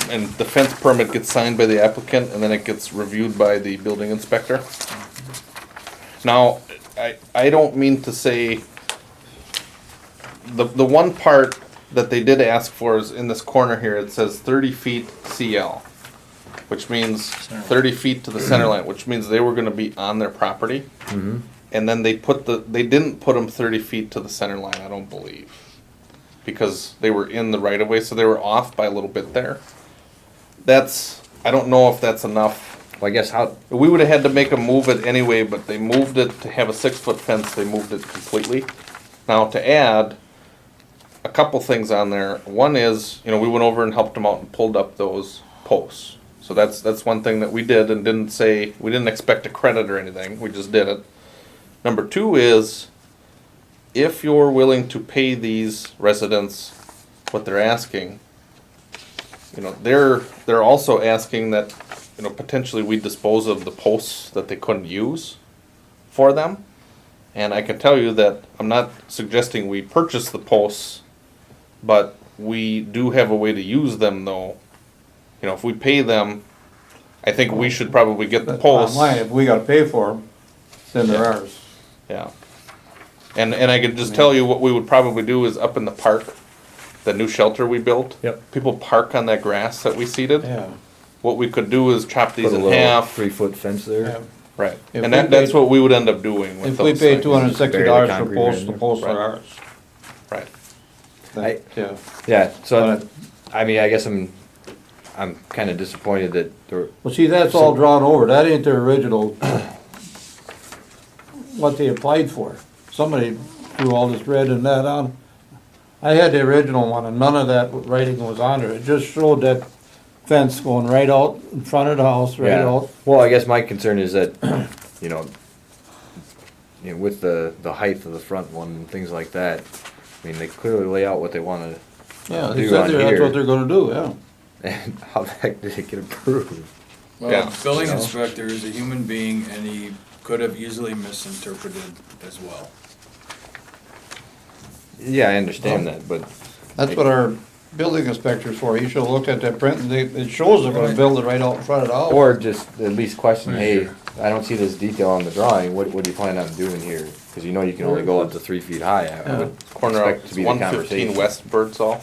and the fence permit gets signed by the applicant, and then it gets reviewed by the building inspector. Now, I don't mean to say, the one part that they did ask for is in this corner here, it says 30 feet CL, which means 30 feet to the center line, which means they were gonna be on their property. And then they didn't put them 30 feet to the center line, I don't believe. Because they were in the right of way, so they were off by a little bit there. I don't know if that's enough. Well, I guess how, We would've had to make them move it anyway, but they moved it to have a 6-foot fence, they moved it completely. Now, to add a couple things on there, one is, you know, we went over and helped them out and pulled up those posts. So that's one thing that we did and we didn't expect a credit or anything, we just did it. Number two is, if you're willing to pay these residents what they're asking, you know, they're also asking that, you know, potentially we dispose of the posts that they couldn't use for them. And I can tell you that I'm not suggesting we purchase the posts, but we do have a way to use them though. You know, if we pay them, I think we should probably get the That's bottom posts. line, if we gotta pay for them, then they're Yeah. ours. Yeah. And I can just tell you what we would probably do is up in the park, the new shelter we built. Yep. People park on that grass that we seeded. Yeah. What we could do is chop these put a in little half. 3-foot fence Yeah. there? Right. If And we that's paid- what we would end up doing with If we those pay things. $260 for concrete posts, in the there. posts Right. are ours. Right. I- Yeah. Yeah, so, I mean, I guess I'm kinda disappointed that there, Well, see, that's all drawn over, that ain't the original, what they applied for. Somebody threw all this red and that on. I had the original one, and none of that writing was on there, it just showed that fence going right out in front of the house, right yeah. out. Well, I guess my concern is that, you know, with the height of the front one and things like that, I mean, they clearly lay out what they wanna Yeah, they do said on that's what here. they're gonna do, yeah. And how the heck did it get approved? Well, Yeah. building You know? inspector is a human being and he could have easily misinterpreted as well. Yeah, I understand that, but, That's what our building inspector's for, he should've looked at that print, and it shows they're gonna build it right out in front of the house. or just at least question, Right, hey, sure. I don't see this detail on the drawing, what do you plan on doing here? Cause you know you can only go up to 3 feet high, I would Corner expect of to be the 115 conversation. West Birdsall.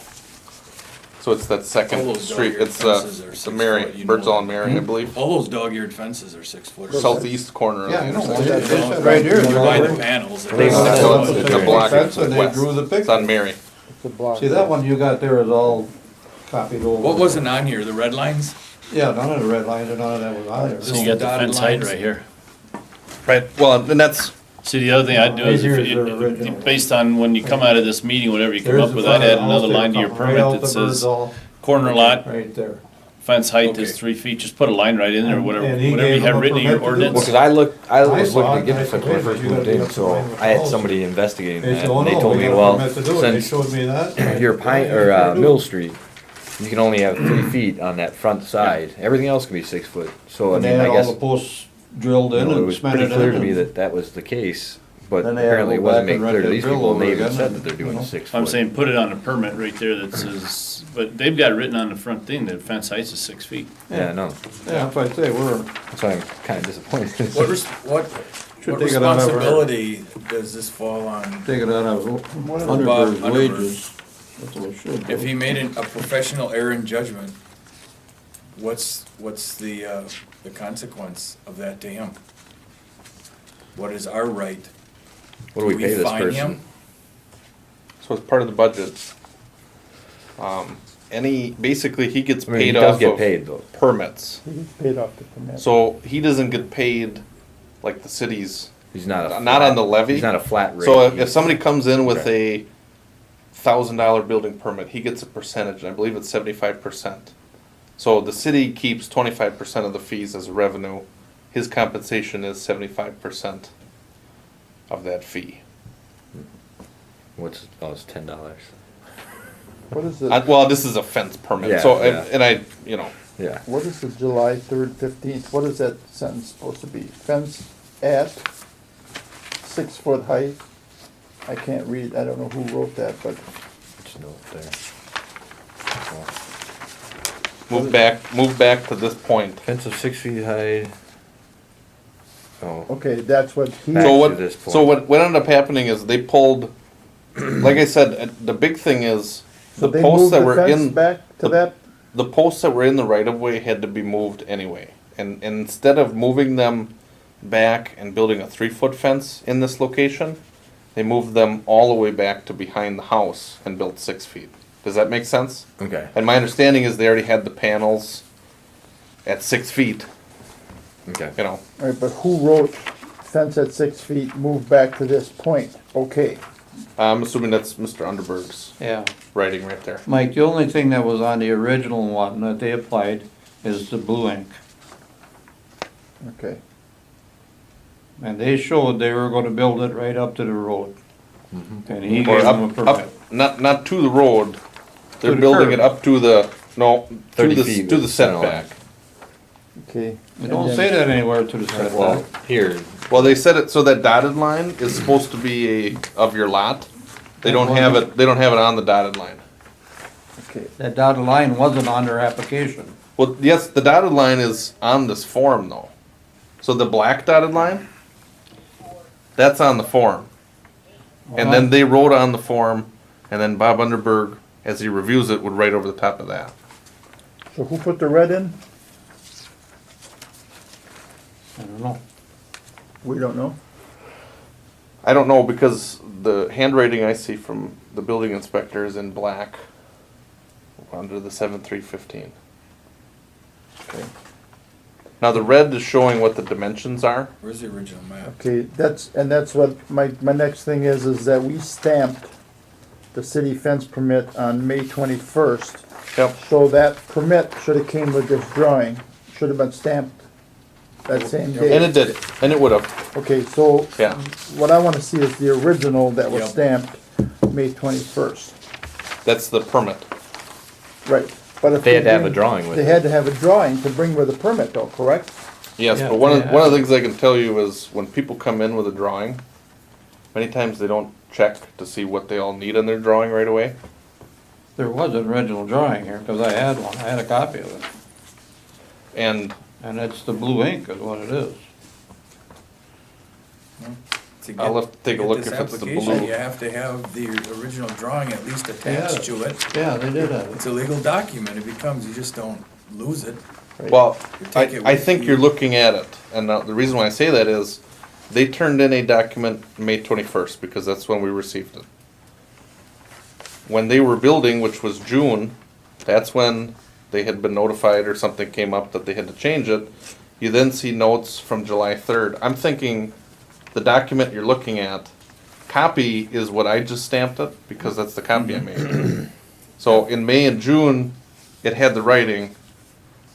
So it's that All second those street, dog-eared it's fences are the 6 Mary, foot, you know Birdsall that. and Mary, I believe. All those dog-eared fences are 6 foot. Southeast corner of Yeah, I know, the they intersection. said right here. You buy the they're- panels. They it's said 6 so. foot. It's a block Fence, and they west. drew the It's picture. on Mary. See, that one you got there is all copied over. What wasn't on here, the red lines? Yeah, none of the red lines, and none of that was on there. So you got the Dotted fence height lines. right here. Right, well, and that's, See, the other thing I'd do is, Right if here is you- the original. based on when you come out of this meeting, whatever you come There's up the with, front I'd of add the house another there, line to your coming right out permit that the says, Birdsall, corner lot, right there. fence height is Okay. 3 feet, just put a line right in there, And- whatever, and he whatever you gave have them a written in your permit to do it. Well, ordinance. cause I was saw looking it, to get and I the fence said, when I wait, first you gotta moved be in, up to so line with the I had house. somebody investigating They that, said, oh and they no, told we me, got a well, permit to do it. They since showed me that. your Pine, or, Mill Street, you can only have 3 feet on that front side, everything else can be 6 foot, so I And they mean, had I all guess, the posts drilled you in know, it and was cemented in. pretty clear to me and- that that was the case, but Then they had to apparently it go wasn't back made and clear to rent these that drill people, and they over even again, said that they're doing you know. 6 I'm foot. saying, put it on a permit right there that says, but they've got written on the front thing that fence height is 6 feet. Yeah, no, Yeah, that's what I say, we're, that's why I'm kinda disappointed. What Should What take it out of our, responsibility does this fall on? take it out of What is it? Underberg's Underberg. wages. That's what it should If do. he made a professional error in judgment, what's the consequence of that to him? What is our right? What do we pay this fine person? him? So it's part of the budget. Basically, he gets I mean, he paid does off get of paid though. permits. He gets paid off the permit. So he doesn't get paid like the city's, He's not a. not flat- on the levy. He's not a flat rate. So if He's- somebody comes in with Okay. a $1,000 building permit, he gets a percentage, and I believe it's 75%. So the city keeps 25% of the fees as revenue. His compensation is 75% of that fee. What's, oh, it's $10. What is it? Well, this is a fence permit, Yeah, so, yeah. and I, you know, Yeah. What is the July 3rd, 15th, what is that sentence supposed to be? Fence at 6 foot height? I can't read, I don't know who wrote that, but Which note there? move back to this point. Fence of 6 feet high. Oh, okay, that's what he, Back So to what, this point. so what ended up happening is they pulled, like I said, the big thing is, so the they posts moved that the were fence in, back to that? the posts that were in the right of way had to be moved anyway. And instead of moving them back and building a 3-foot fence in this location, they moved them all the way back to behind the house and built 6 feet. Does that make sense? okay. And my understanding is they already had the panels at 6 feet, Okay. you know. All right, but who wrote fence at 6 feet, move back to this point? Okay, I'm assuming that's Mr. Underberg's Yeah. writing right there. Mike, the only thing that was on the original one that they applied is the blue ink. okay. And they showed they were gonna build it right up to the road. And he Or gave them a up, permit. not to the road, they're To the building curb. it up to the, no, to 30 the, feet to with the the center line. setback. Okay. It don't say that anywhere to the Well, setback. here, Well, they said it, so that dotted line is supposed to be of your lot. They don't have it on the dotted line. Okay, That dotted line wasn't on their application. Well, yes, the dotted line is on this form though. So the black dotted line, that's on the form. And then they wrote on the form, and then Bob Underberg, as he reviews it, would write over the top of that. so who put the red in? I don't know. We don't know. I don't know, because the handwriting I see from the building inspector is in black under the 7315. Okay. Now the red is showing what the dimensions are. Where's the original map? Okay, that's what my next thing is that we stamped the city fence permit on May 21st. Yep. So that permit should have came with this drawing, should have been stamped that same And day. it did, and it would have, Okay, so yeah. what I wanna see is the original that was Yep. stamped May 21st. That's the permit. Right, but if they had to have a bring- drawing with They it. had to have a drawing to bring with a permit though, correct? Yes, Yeah, but one yeah. of the things I can tell you is when people come in with a drawing, many times they don't check to see what they all need in their drawing right away. There was an original drawing here, cause I had one, I had a copy of it. And And it's the blue ink is what it is. To I'll get- have to take a get look this if it's the application, blue. You have to have the original drawing at least attached to it. Yeah, they did have It's it. a legal document, it becomes, you just don't lose it. Well, You take it I with think you. you're looking at it, and now the reason why I say that is, they turned in a document May 21st, because that's when we received it. When they were building, which was June, that's when they had been notified or something came up that they had to change it. You then see notes from July 3rd. I'm thinking the document you're looking at, copy is what I just stamped it, because that's the copy I made. So in May and June, it had the writing.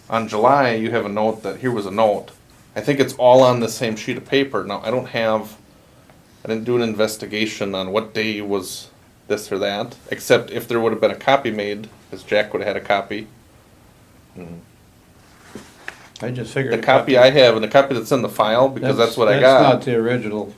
On July, you have a note that here was a note. I think it's all on the same sheet of paper. Now, I didn't do an investigation on what day was this or that, except if there would have been a copy made, because Jack would have had a copy. I just figured. The copy I have and the copy that's in the file, because that's what I That's not got. the original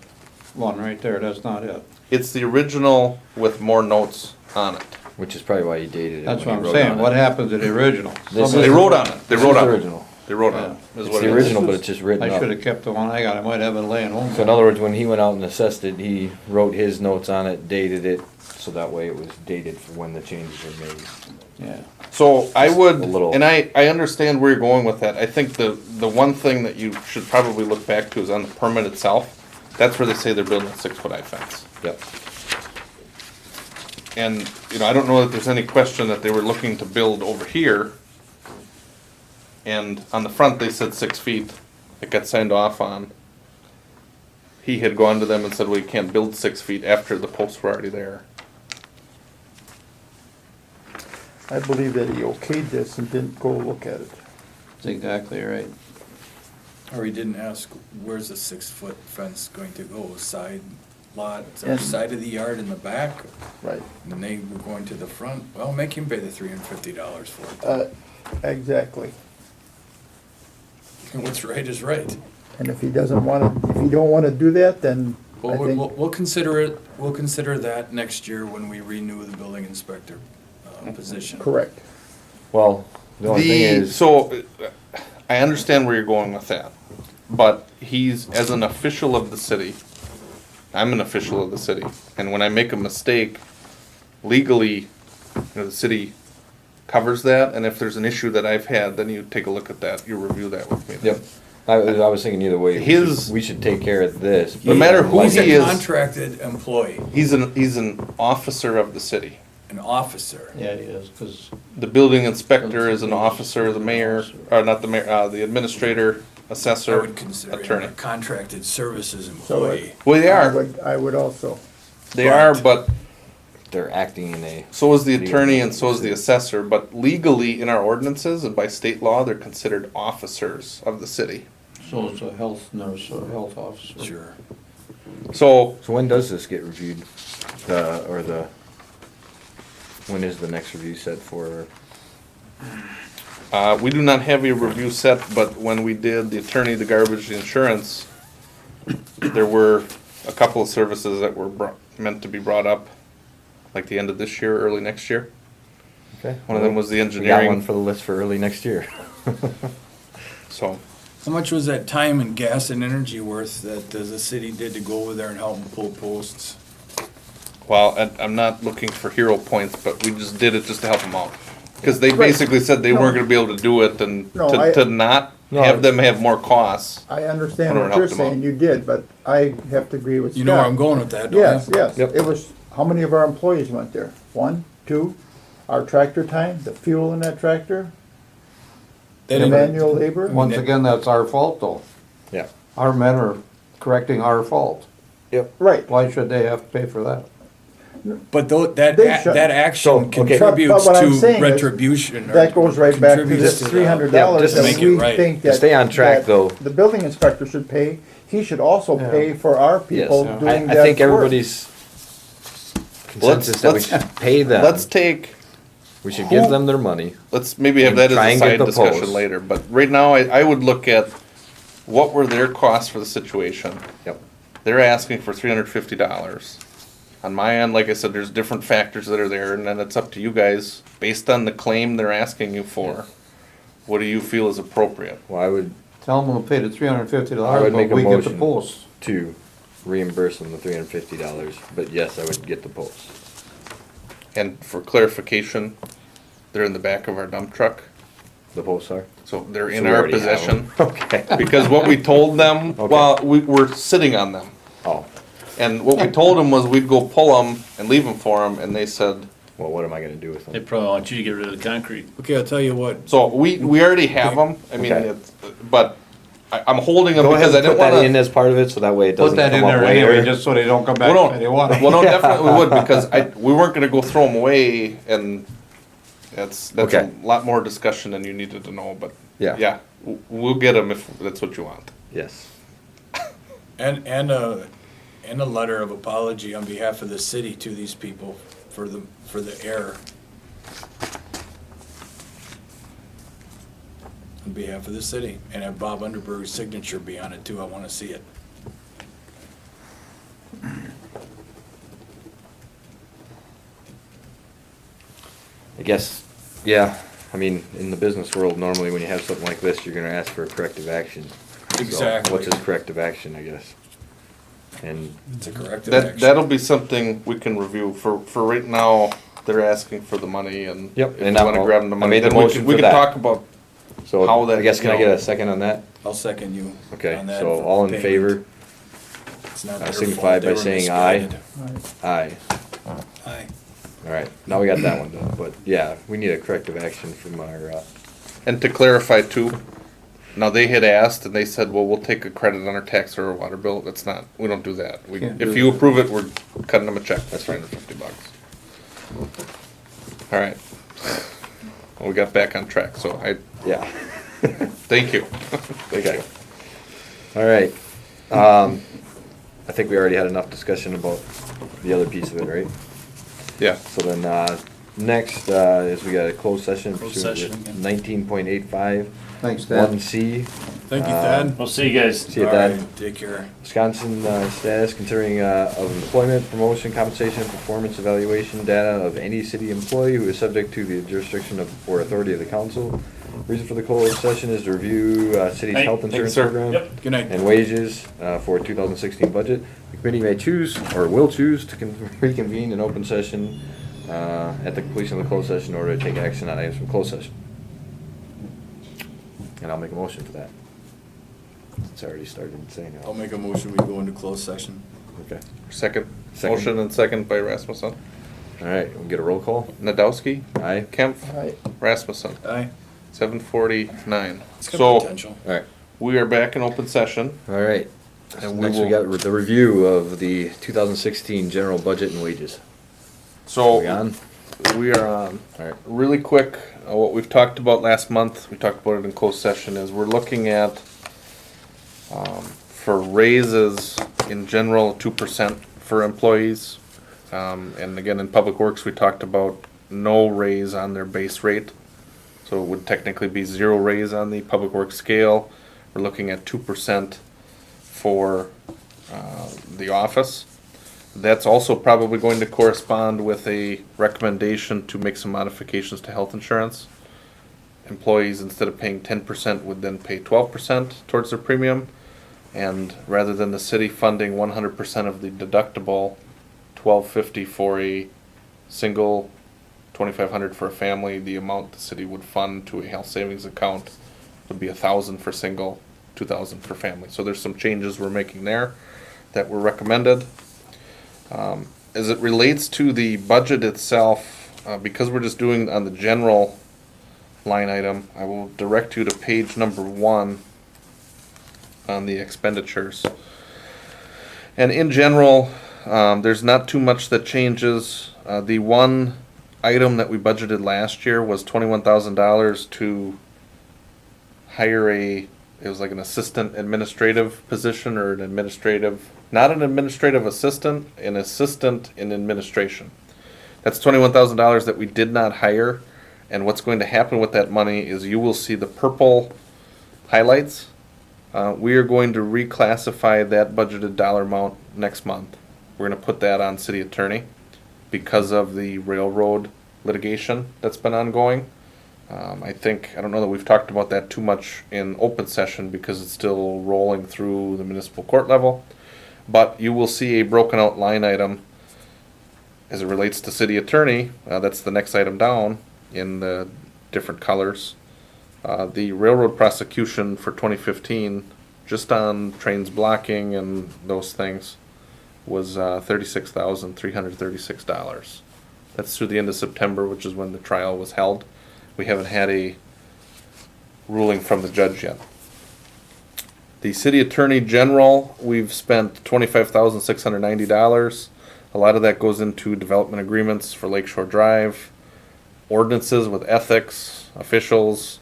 one right there, that's not it. It's the original with more notes on it. which is probably why you dated it. That's when what you I'm wrote saying, on what it. happened to the original? This They is- wrote on it. They This wrote is on it. original. They wrote it, is It's what the it original, is. but it's just written I up. should've kept the one I got, I might have it laying home. So in other words, when he went out and assessed it, he wrote his notes on it, dated it, so that way it was dated for when the changes were made. Yeah. So I would, a little- and I understand where you're going with that. I think the one thing that you should probably look back to is on the permit itself. That's where they say they're building a 6-foot high fence. Yep. And, you know, I don't know that there's any question that they were looking to build over here. And on the front, they said 6 feet. It got signed off on. He had gone to them and said, well, you can't build 6 feet after the posts were already there. I believe that he okayed this and didn't go look at it. That's exactly right. Or he didn't ask, where's the 6-foot fence going to go? Side lot, or And- side of the yard in the back? Right. And they were going to the front? Well, make him pay the $350 for it. Exactly. And what's right is right. And if he doesn't wanna, if you don't wanna do that, then I Well, think, we'll consider it, we'll consider that next year when we renew the building inspector position. correct. Well, the only thing is, So, I understand where you're going with that. But he's, as an official of the city, I'm an official of the city. And when I make a mistake, legally, you know, the city covers that. And if there's an issue that I've had, then you take a look at that, you review that with me. yep, I was thinking either way, His- we should take care of this. No matter who He's he a is- contracted employee, He's an officer of the city. an officer. Yeah, he is, cause The building inspector is an officer, the mayor, or not the mayor, the administrator, I assessor, would consider him attorney. a contracted services So, employee. Well, they are, I would also. they are, but They're acting in a, so is the attorney and so is the assessor, but legally in our ordinances and by state law, they're considered officers of the city. so it's a health nurse or a health officer. Sure. So, so when does this get reviewed? When is the next review set for? we do not have a review set, but when we did the attorney, the garbage, the insurance, there were a couple of services that were meant to be brought up, like the end of this year, early next year. Okay. One of them was the We got one engineering, for the list for early next year. so. How much was that time and gas and energy worth that the city did to go over there and help them pull posts? Well, I'm not looking for hero points, but we just did it just to help them out. Because they Right. basically said they No. weren't gonna be able to do it and No, to not No, have them have more costs. I understand Whatever what you're helped them out. saying, you did, but I have to agree with Scott. You know where I'm going with that, don't you? Yes, yes. Yep. It was, how many of our employees went there? 1, 2? Our tractor time, the fuel in that tractor, They the didn't- manual labor? Once again, that's our fault though. Yeah. Our men are correcting our fault. Right. Why should they have to pay for that? But though, that, They should- that action So, okay. contributes But what I'm to saying is, retribution. or That goes right back to contributes this to the- $300 just to that make it we right. think To that. stay on track, that though. The building inspector should pay, he should also pay for our people Yes, doing I that think work. everybody's consensus that we let's- should pay them. Let's take, We should give them their money. let's maybe have And that try as and a get side the discussion posts. later, but right now I would look at what were their costs for the situation. Yep. They're asking for $350. On my end, like I said, there's different factors that are there, and then it's up to you guys, based on the claim they're asking you for. What do you feel is appropriate? Well, I would Tell them we'll pay the $350, I would make but a we get the motion. posts. to reimburse them the $350, but yes, I would get the posts. And for clarification, they're in the back of our dump truck, The posts are? so they're So in we our already have possession. them. Okay. Because what we told them, Okay. well, we're sitting on them. Oh, And what we told them was we'd go pull them and leave them for them, and they said, well, what am I gonna do with They them? probably want you to get rid of the concrete. Okay, I'll tell you what, so we already have them, I mean, Okay. it's, but I'm holding them Go ahead because I and didn't put that in wanna. as part of it, so that way it Put doesn't that in come up there anyway, later. just so they don't come back Well, and they want it. Well, no, definitely would, because we weren't gonna go throw them away, and that's Okay. a lot more discussion than you needed to know, but, Yeah. yeah, we'll get them if that's what you want. Yes. and a letter of apology on behalf of the city to these people for the error. On behalf of the city, and have Bob Underberg's signature be on it too, I wanna see it. I guess, yeah, I mean, in the business world, normally when you have something like this, you're gonna ask for a corrective action. So, Exactly. What's his corrective action, I guess? And, It's a corrective That, action. that'll be something we can review. For right now, they're asking for the money and Yep, if and you I- wanna grab them the I money, made the then we motion can, we for can that. talk about so, How that, I guess, can I you get know- a second on that? I'll second you. Okay, on that so for all in payment. favor? It's not I their signify fault, they by were saying aye. misguided. Aye. Aye. Alright, now we got that one done, but yeah, we need a corrective action from our, And to clarify too, now they had asked and they said, well, we'll take a credit on our tax or our water bill. That's not, we don't do that. We, Can't if do you that. approve it, we're cutting them a check. That's $350. All right. Well, we got back on track, so yeah. thank you. Okay. Alright, I think we already had enough discussion about the other piece of it, right? Yeah. So then, next, is we got a closed session Closed pursuant session to again. 19.85, Thanks, Dad. 1C. Thank you, Thad. We'll see you guys. See you, All Thad. right, take care. Wisconsin status considering of employment, promotion, compensation, and performance evaluation data of any city employee who is subject to the jurisdiction of or authority of the council. Reason for the closed session is to review city's Hey, health thank you, insurance sir. program Yep. Good night. and wages for 2016 budget. The committee may choose or will choose to reconvene in open session at the completion of the closed session in order to take action on items from closed session. And I'll make a motion for that. It's already started saying it. I'll make a motion, we go into closed session. Okay. Second. Second. Motion and second by Rasmussen. All right, we'll get a roll call. Nadowski, Aye. Kempf, Aye. Rasmussen. Aye. 7:49. It's got So potential. All right. we are back in open session. All right. And And we next we will- got the review of the 2016 general budget and wages. So We on? we are on. All right. Really quick, what we've talked about last month, we talked about it in closed session, is we're looking at, for raises in general, 2% for employees. And again, in Public Works, we talked about no raise on their base rate. So it would technically be 0 raise on the Public Works scale. We're looking at 2% for the office. That's also probably going to correspond with a recommendation to make some modifications to health insurance. Employees, instead of paying 10%, would then pay 12% towards their premium. And rather than the city funding 100% of the deductible, $1,250 for a single, $2,500 for a family, the amount the city would fund to a health savings account would be $1,000 for single, $2,000 for family. So there's some changes we're making there that were recommended. As it relates to the budget itself, because we're just doing on the general line item, I will direct you to page number 1 on the expenditures. And in general, there's not too much that changes. The one item that we budgeted last year was $21,000 to hire it was like an assistant administrative position or an administrative, not an administrative assistant, an assistant in administration. That's $21,000 that we did not hire. And what's going to happen with that money is you will see the purple highlights. We are going to reclassify that budgeted dollar amount next month. We're going to put that on city attorney because of the railroad litigation that's been ongoing. I don't know that we've talked about that too much in open session because it's still rolling through the municipal court level. But you will see a broken out line item as it relates to city attorney. That's the next item down in the different colors. The railroad prosecution for 2015, just on trains blocking and those things, was $36,336. That's through the end of September, which is when the trial was held. We haven't had a ruling from the judge yet. The city attorney general, we've spent $25,690. A lot of that goes into development agreements for Lakeshore Drive, ordinances with ethics, officials,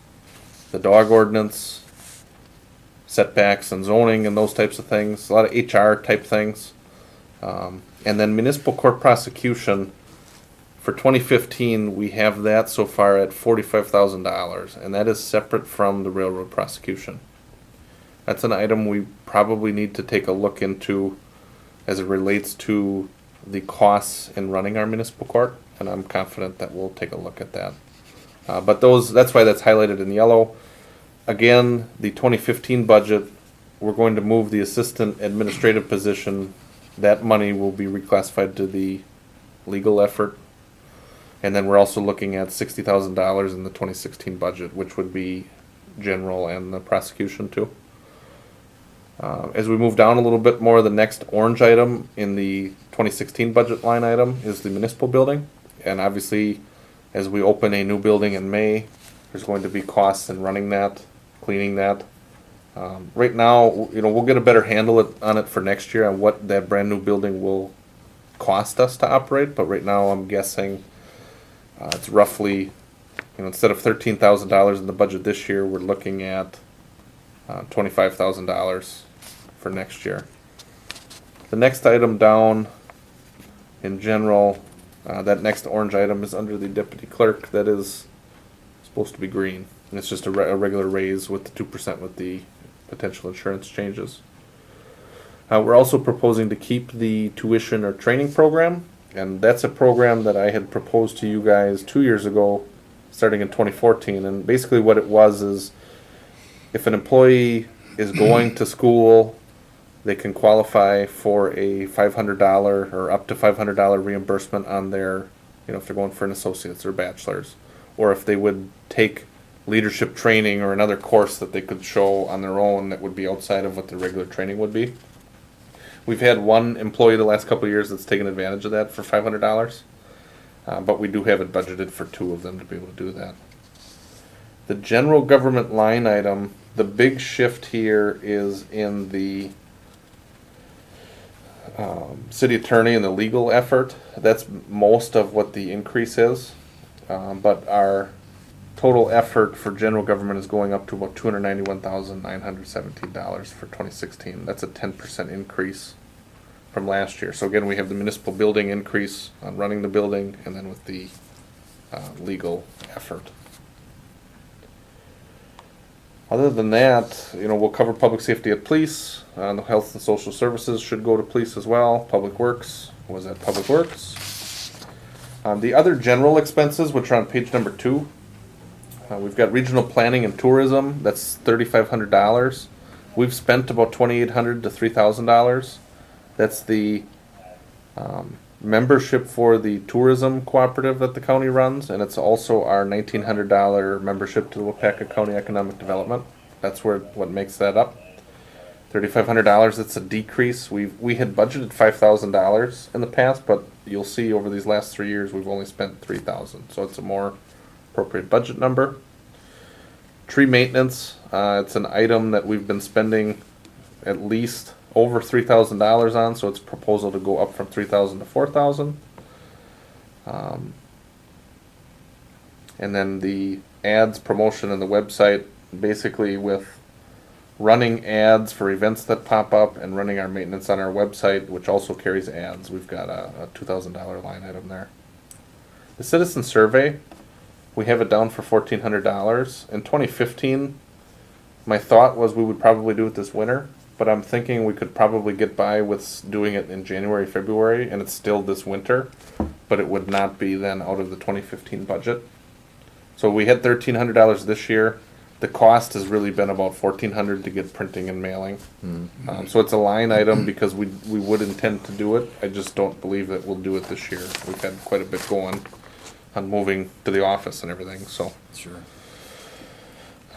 the dog ordinance, setbacks and zoning and those types of things, a lot of HR type things. And then municipal court prosecution, for 2015, we have that so far at $45,000, and that is separate from the railroad prosecution. That's an item we probably need to take a look into as it relates to the costs in running our municipal court, and I'm confident that we'll take a look at that But that's why that's highlighted in yellow. Again, the 2015 budget, we're going to move the assistant administrative position. That money will be reclassified to the legal effort. And then we're also looking at $60,000 in the 2016 budget, which would be general and the prosecution too. As we move down a little bit more, the next orange item in the 2016 budget line item is the municipal building. And obviously, as we open a new building in May, there's going to be costs in running that, cleaning that. Right now, we'll get a better handle on it for next year on what that brand new building will cost us to operate. But right now, I'm guessing it's roughly, instead of $13,000 in the budget this year, we're looking at $25,000 for next year. The next item down in general, that next orange item is under the deputy clerk. That is supposed to be green. And it's just a regular raise with the 2% with the potential insurance changes. We're also proposing to keep the tuition or training program. And that's a program that I had proposed to you guys 2 years ago, starting in 2014. And basically what it was is, if an employee is going to school, they can qualify for a $500 or up to $500 reimbursement on their, if they're going for an associate's or bachelor's. Or if they would take leadership training or another course that they could show on their own that would be outside of what the regular training would be. We've had one employee the last couple of years that's taken advantage of that for $500, but we do have it budgeted for 2 of them to be able to do that. The general government line item, the big shift here is in the city attorney and the legal effort. That's most of what the increase is, but our total effort for general government is going up to about $291,917 for 2016. That's a 10% increase from last year. So again, we have the municipal building increase on running the building, and then with the legal effort. Other than that, we'll cover public safety at police. The health and social services should go to police as well. Public works was at public works. The other general expenses, which are on page number 2, we've got regional planning and tourism. That's $3,500. We've spent about $2,800 to $3,000. That's the membership for the tourism cooperative that the county runs, and it's also our $1,900 membership to the Weyauwega County Economic Development. That's what makes that up. $3,500. It's a decrease. We had budgeted $5,000 in the past, but you'll see over these last 3 years we've only spent $3,000. So it's a more appropriate budget number. Tree maintenance. It's an item that we've been spending at least over $3,000 on, so it's a proposal to go up from $3,000 to $4,000. And then the ads, promotion, and the website, basically with running ads for events that pop up and running our maintenance on our website, which also carries ads. We've got a $2,000 line item there. The citizen survey, we have it down for $1,400. In 2015, my thought was we would probably do it this winter, but I'm thinking we could probably get by with doing it in January, February, and it's still this winter, but it would not be then out of the 2015 budget. So we had $1,300 this year. The cost has really been about $1,400 to get printing and mailing. So it's a line item because we would intend to do it. I just don't believe that we'll do it this year. We've had quite a bit going on moving to the office and everything, so. Sure.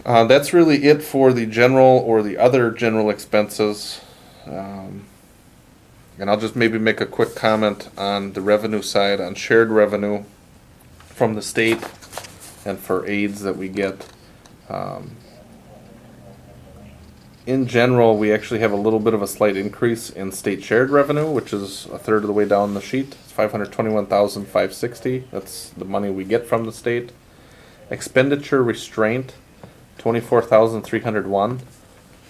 That's really it for the general or the other general expenses. And I'll just maybe make a quick comment on the revenue side, on shared revenue from the state and for aids that we get. In general, we actually have a little bit of a slight increase in state shared revenue, which is a third of the way down the sheet. It's $521,560. That's the money we get from the state. Expenditure restraint, $24,301.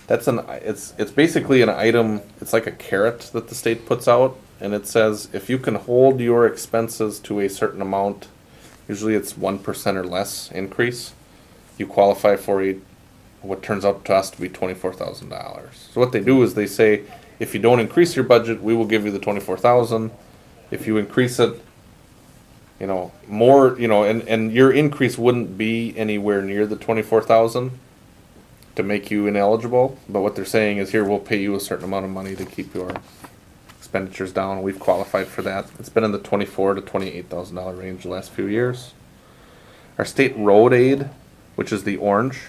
It's basically an item. It's like a carrot that the state puts out, and it says if you can hold your expenses to a certain amount, usually it's 1% or less increase, you qualify for what turns out to us to be $24,000. So what they do is they say, if you don't increase your budget, we will give you the $24,000. If you increase it, you know, more, you know, and your increase wouldn't be anywhere near the 24,000 to make you ineligible, but what they're saying is here, we'll pay you a certain amount of money to keep your expenditures down. We've qualified for that. It's been in the $24,000 to $28,000 range the last few years. Our state road aid, which is the orange,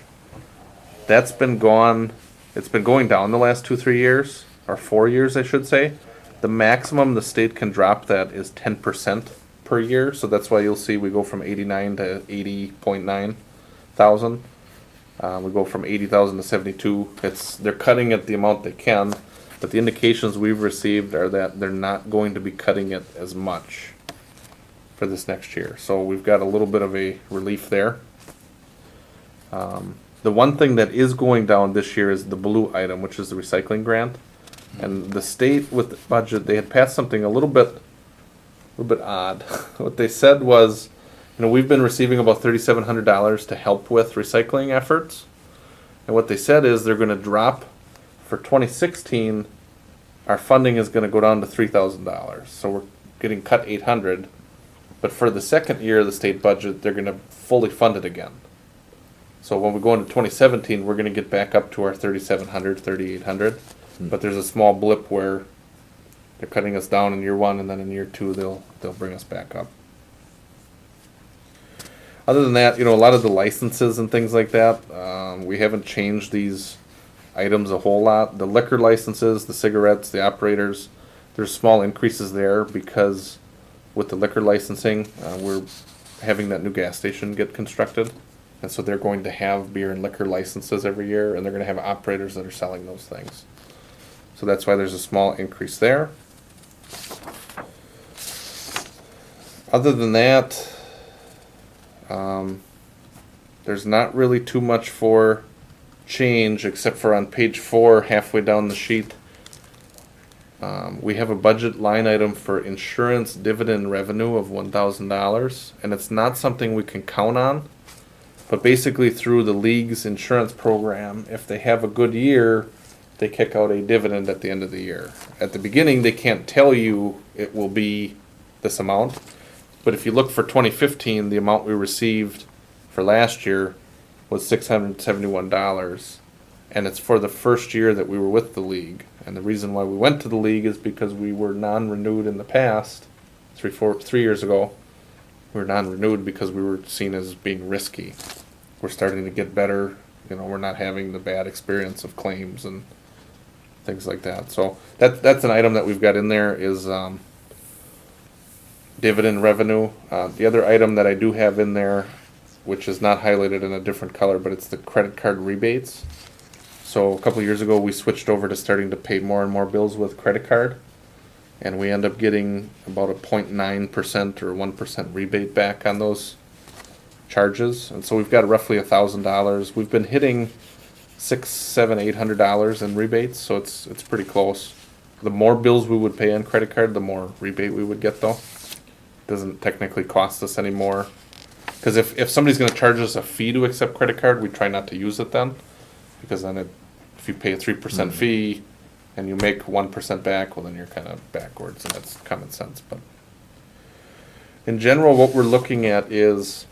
that's been gone, it's been going down the last 2-3 years, or 4 years, I should say. The maximum the state can drop that is 10% per year, so that's why you'll see we go from 89 to 80.9 thousand. We go from 80,000 to 72. They're cutting it the amount they can, but the indications we've received are that they're not going to be cutting it as much for this next year. So we've got a little bit of a relief there. The one thing that is going down this year is the blue item, which is the recycling grant. And the state with the budget, they had passed something a little bit odd. What they said was, you know, we've been receiving about $3,700 to help with recycling efforts. And what they said is they're going to drop for 2016, our funding is going to go down to $3,000. So we're getting cut $800. But for the second year of the state budget, they're going to fully fund it again. So when we go into 2017, we're going to get back up to our 3,700, 3,800. But there's a small blip where they're cutting us down in year one, and then in year two they'll bring us back up. Other than that, you know, a lot of the licenses and things like that, we haven't changed these items a whole lot. The liquor licenses, the cigarettes, the operators, there's small increases there because with the liquor licensing, we're having that new gas station get constructed. And so they're going to have beer and liquor licenses every year, and they're going to have operators that are selling those things. So that's why there's a small increase there. Other than that, there's not really too much for change except for on page 4, halfway down the sheet. We have a budget line item for insurance dividend revenue of $1,000, and it's not something we can count on. But basically through the league's insurance program, if they have a good year, they kick out a dividend at the end of the year. At the beginning, they can't tell you it will be this amount. But if you look for 2015, the amount we received for last year was $671. And it's for the first year that we were with the league. And the reason why we went to the league is because we were non-renewed in the past, 3 years ago. We were non-renewed because we were seen as being risky. We're starting to get better. You know, we're not having the bad experience of claims and things like that. So that's an item that we've got in there is dividend revenue. The other item that I do have in there, which is not highlighted in a different color, but it's the credit card rebates. So a couple of years ago, we switched over to starting to pay more and more bills with credit card. And we end up getting about a 0.9% or 1% rebate back on those charges. And so we've got roughly $1,000. We've been hitting $600, $700, $800 in rebates, so it's pretty close. The more bills we would pay on credit card, the more rebate we would get, though. Doesn't technically cost us any more. Because if somebody's going to charge us a fee to accept credit card, we try not to use it then. Because then if you pay a 3% fee and you make 1% back, well then you're kind of backwards, and that's common sense. But in general, what we're looking at is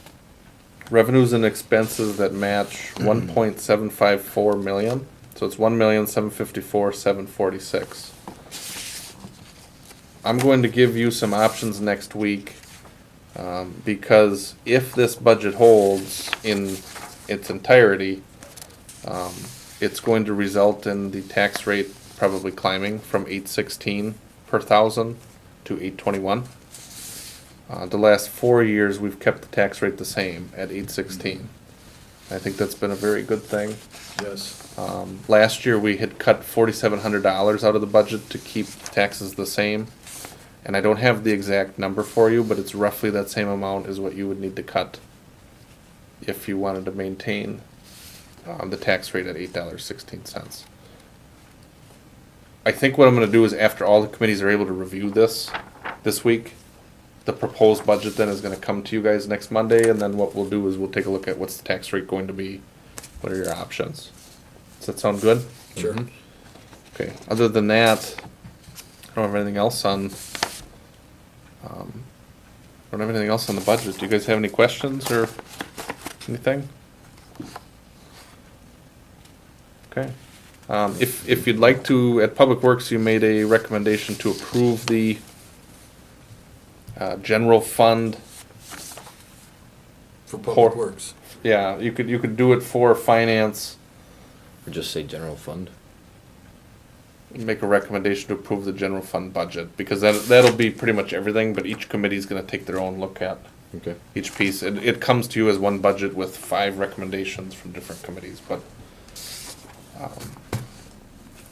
revenues and expenses that match 1.754 million. So it's 1,754,746. I'm going to give you some options next week because if this budget holds in its entirety, it's going to result in the tax rate probably climbing from 816 per thousand to 821. The last 4 years, we've kept the tax rate the same at 816. I think that's been a very good thing. Yes. Last year, we had cut $4,700 out of the budget to keep taxes the same. And I don't have the exact number for you, but it's roughly that same amount as what you would need to cut if you wanted to maintain the tax rate at $8.16. I think what I'm going to do is after all the committees are able to review this week, the proposed budget then is going to come to you guys next Monday, and then what we'll do is we'll take a look at what's the tax rate going to be, what are your options. Does that sound good? Sure. Okay, other than that, I don't have anything else on Don't have anything else on the budget. Do you guys have any questions or anything? Okay. If you'd like to, at Public Works, you made a recommendation to approve the general fund. For Public For- Works. Yeah, you could do it for finance. Or just say general fund? Make a recommendation to approve the general fund budget, because that'll be pretty much everything, but each committee's gonna take their own look at Okay. each piece. It comes to you as one budget with 5 recommendations from different committees, but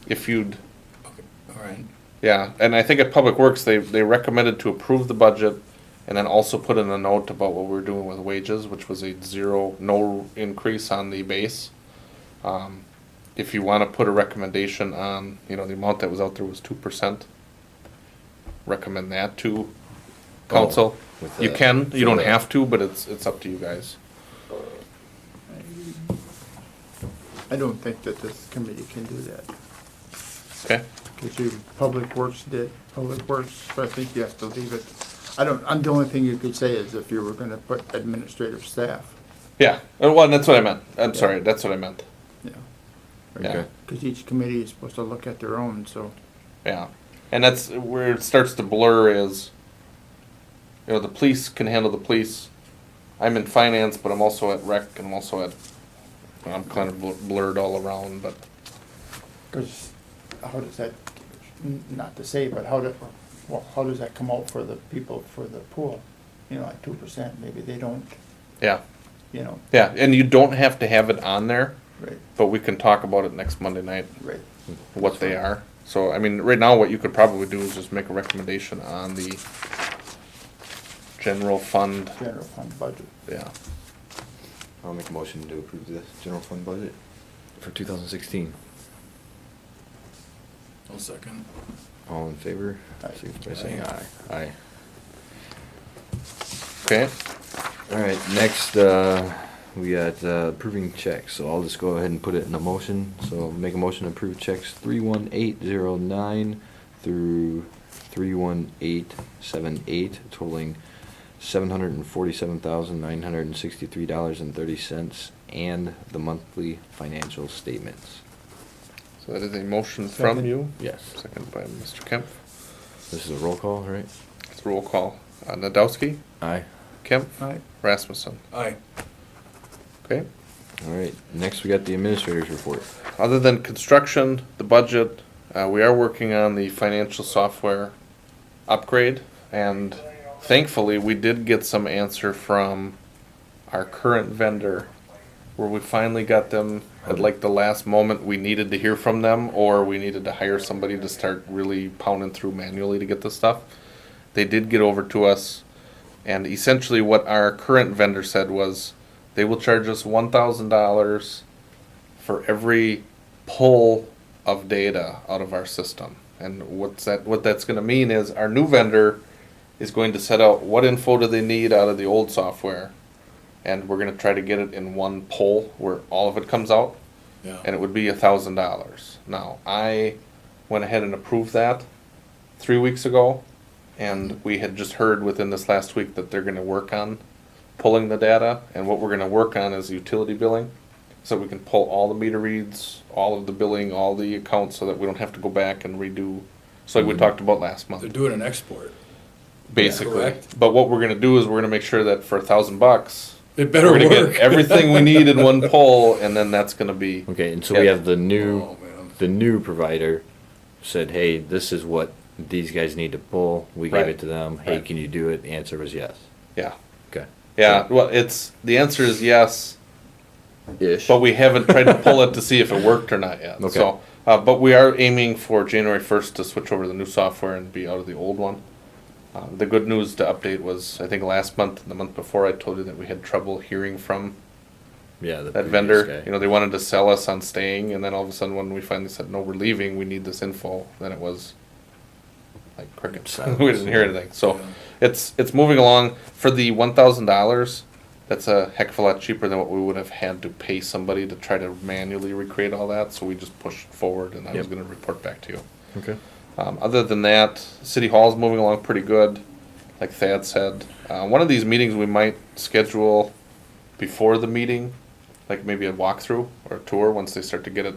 if you'd, Okay, all right. yeah, and I think at Public Works, they recommended to approve the budget and then also put in a note about what we're doing with wages, which was no increase on the base. If you wanna put a recommendation on, the amount that was out there was 2%, recommend that to council. with You the- can, you don't for the- have to, but it's up to you guys. I don't think that this committee can do that. Okay? Because Public Works did, Public Works, so I think you have to leave it. The only thing you could say is if you were gonna put administrative staff, Yeah, well, that's what I meant. I'm sorry, that's what I meant. yeah. Okay. Because each committee is supposed to look at their own, so. Yeah, and that's where it starts to blur is, the police can handle the police. I'm in finance, but I'm also at rec, and I'm also I'm kind of blurred all around, but, Because how does that, not to say, but how does that come out for the people for the pool? Like 2%, maybe they don't, yeah. you know, Yeah, and you don't have to have it on there, right, but we can talk about it next Monday night, right. what they are. So, I mean, right now, what you could probably do is just make a recommendation on the general fund, General fund budget. yeah. I'll make a motion to approve the general fund budget for 2016. I'll second. All in favor? Aye. Signify by saying aye. Aye. Okay, All right, next, we got approving checks, so I'll just go ahead and put it in a motion. So make a motion to approve checks 31809 through 31878 totaling $747,963.30 and the monthly financial statements. so that is a motion from Second. you. Yes. Second by Mr. Kemp. This is a roll call, right? It's roll call. Nadowski, Aye. Kemp, Aye. Rasmussen. Aye. Okay. All right, next we got the administrator's report. Other than construction, the budget, we are working on the financial software upgrade, and thankfully, we did get some answer from our current vendor, where we finally got them at like the last moment we needed to hear from them, or we needed to hire somebody to start really pounding through manually to get the stuff. They did get over to us, and essentially what our current vendor said was, they will charge us $1,000 for every pull of data out of our system. And what that's gonna mean is our new vendor is going to set out what info do they need out of the old software. And we're gonna try to get it in one pull where all of it comes out, Yeah. and it would be $1,000. Now, I went ahead and approved that 3 weeks ago, and we had just heard within this last week that they're gonna work on pulling the data, and what we're gonna work on is utility billing, so we can pull all the meter reads, all of the billing, all the accounts, so that we don't have to go back and redo, so like we talked about last They're month, doing an export. basically. Correct. But what we're gonna do is we're gonna make sure that for $1,000, It better we're gonna work. get everything we need in one pull, and then that's gonna be, Okay, and so we Yeah. have the new, Oh, man. the new provider said, hey, this is what these guys need to pull. We gave Right. it to them. Hey, Right. can you do it? The answer was yes. yeah. Okay. Yeah, well, the answer is yes, Ish. but we haven't tried to pull it to see if it worked or not yet. Okay. So, but we are aiming for January 1st to switch over to the new software and be out of the old one. The good news to update was, I think last month and the month before, I told you that we had trouble hearing from Yeah, the that previous vendor. guy. You know, they wanted to sell us on staying, and then all of a sudden when we finally said, no, we're leaving, we need this info, then it was like crickets. Silence. We didn't hear anything. So Yeah. it's moving along. For the $1,000, that's a heck of a lot cheaper than what we would have had to pay somebody to try to manually recreate all that, so we just pushed forward, and I was Yep. gonna report back to you. Okay. Other than that, City Hall's moving along pretty good. like Thad said. One of these meetings we might schedule before the meeting, like maybe a walkthrough or a tour once they start to get it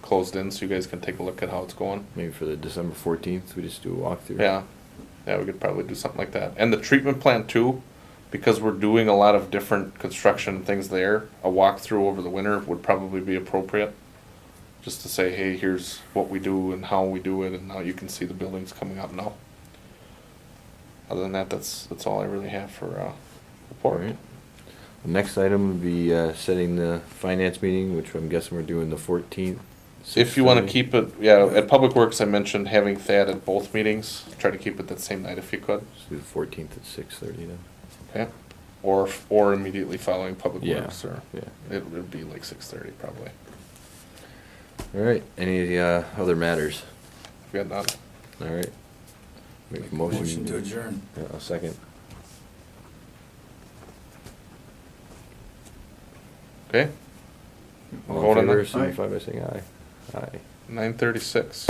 closed in, so you guys can take a look at how it's going. Maybe for the December 14th, we just do a walkthrough. Yeah, yeah, we could probably do something like that. And the treatment plant too, because we're doing a lot of different construction things there, a walkthrough over the winter would probably be appropriate. Just to say, hey, here's what we do and how we do it, and now you can see the buildings coming up now. Other than that, that's all I really have for, report. Alright. The next item would be, setting the finance meeting, which I'm guessing we're doing the 14th. If you wanna 6:30. keep it, yeah, at Public Works, I mentioned having Thad at both meetings, try to keep it that same night if you could, Let's do the 14th at 6:30 then. okay? Or immediately following Public Yeah, Works, or yeah. it would be like 6:30 probably. Alright, any, other matters? We got none. Alright. Make a Make a motion. motion to adjourn. Yeah, a second. Okay, All Vote in on favor, that? signify by saying aye. Aye. 9:36.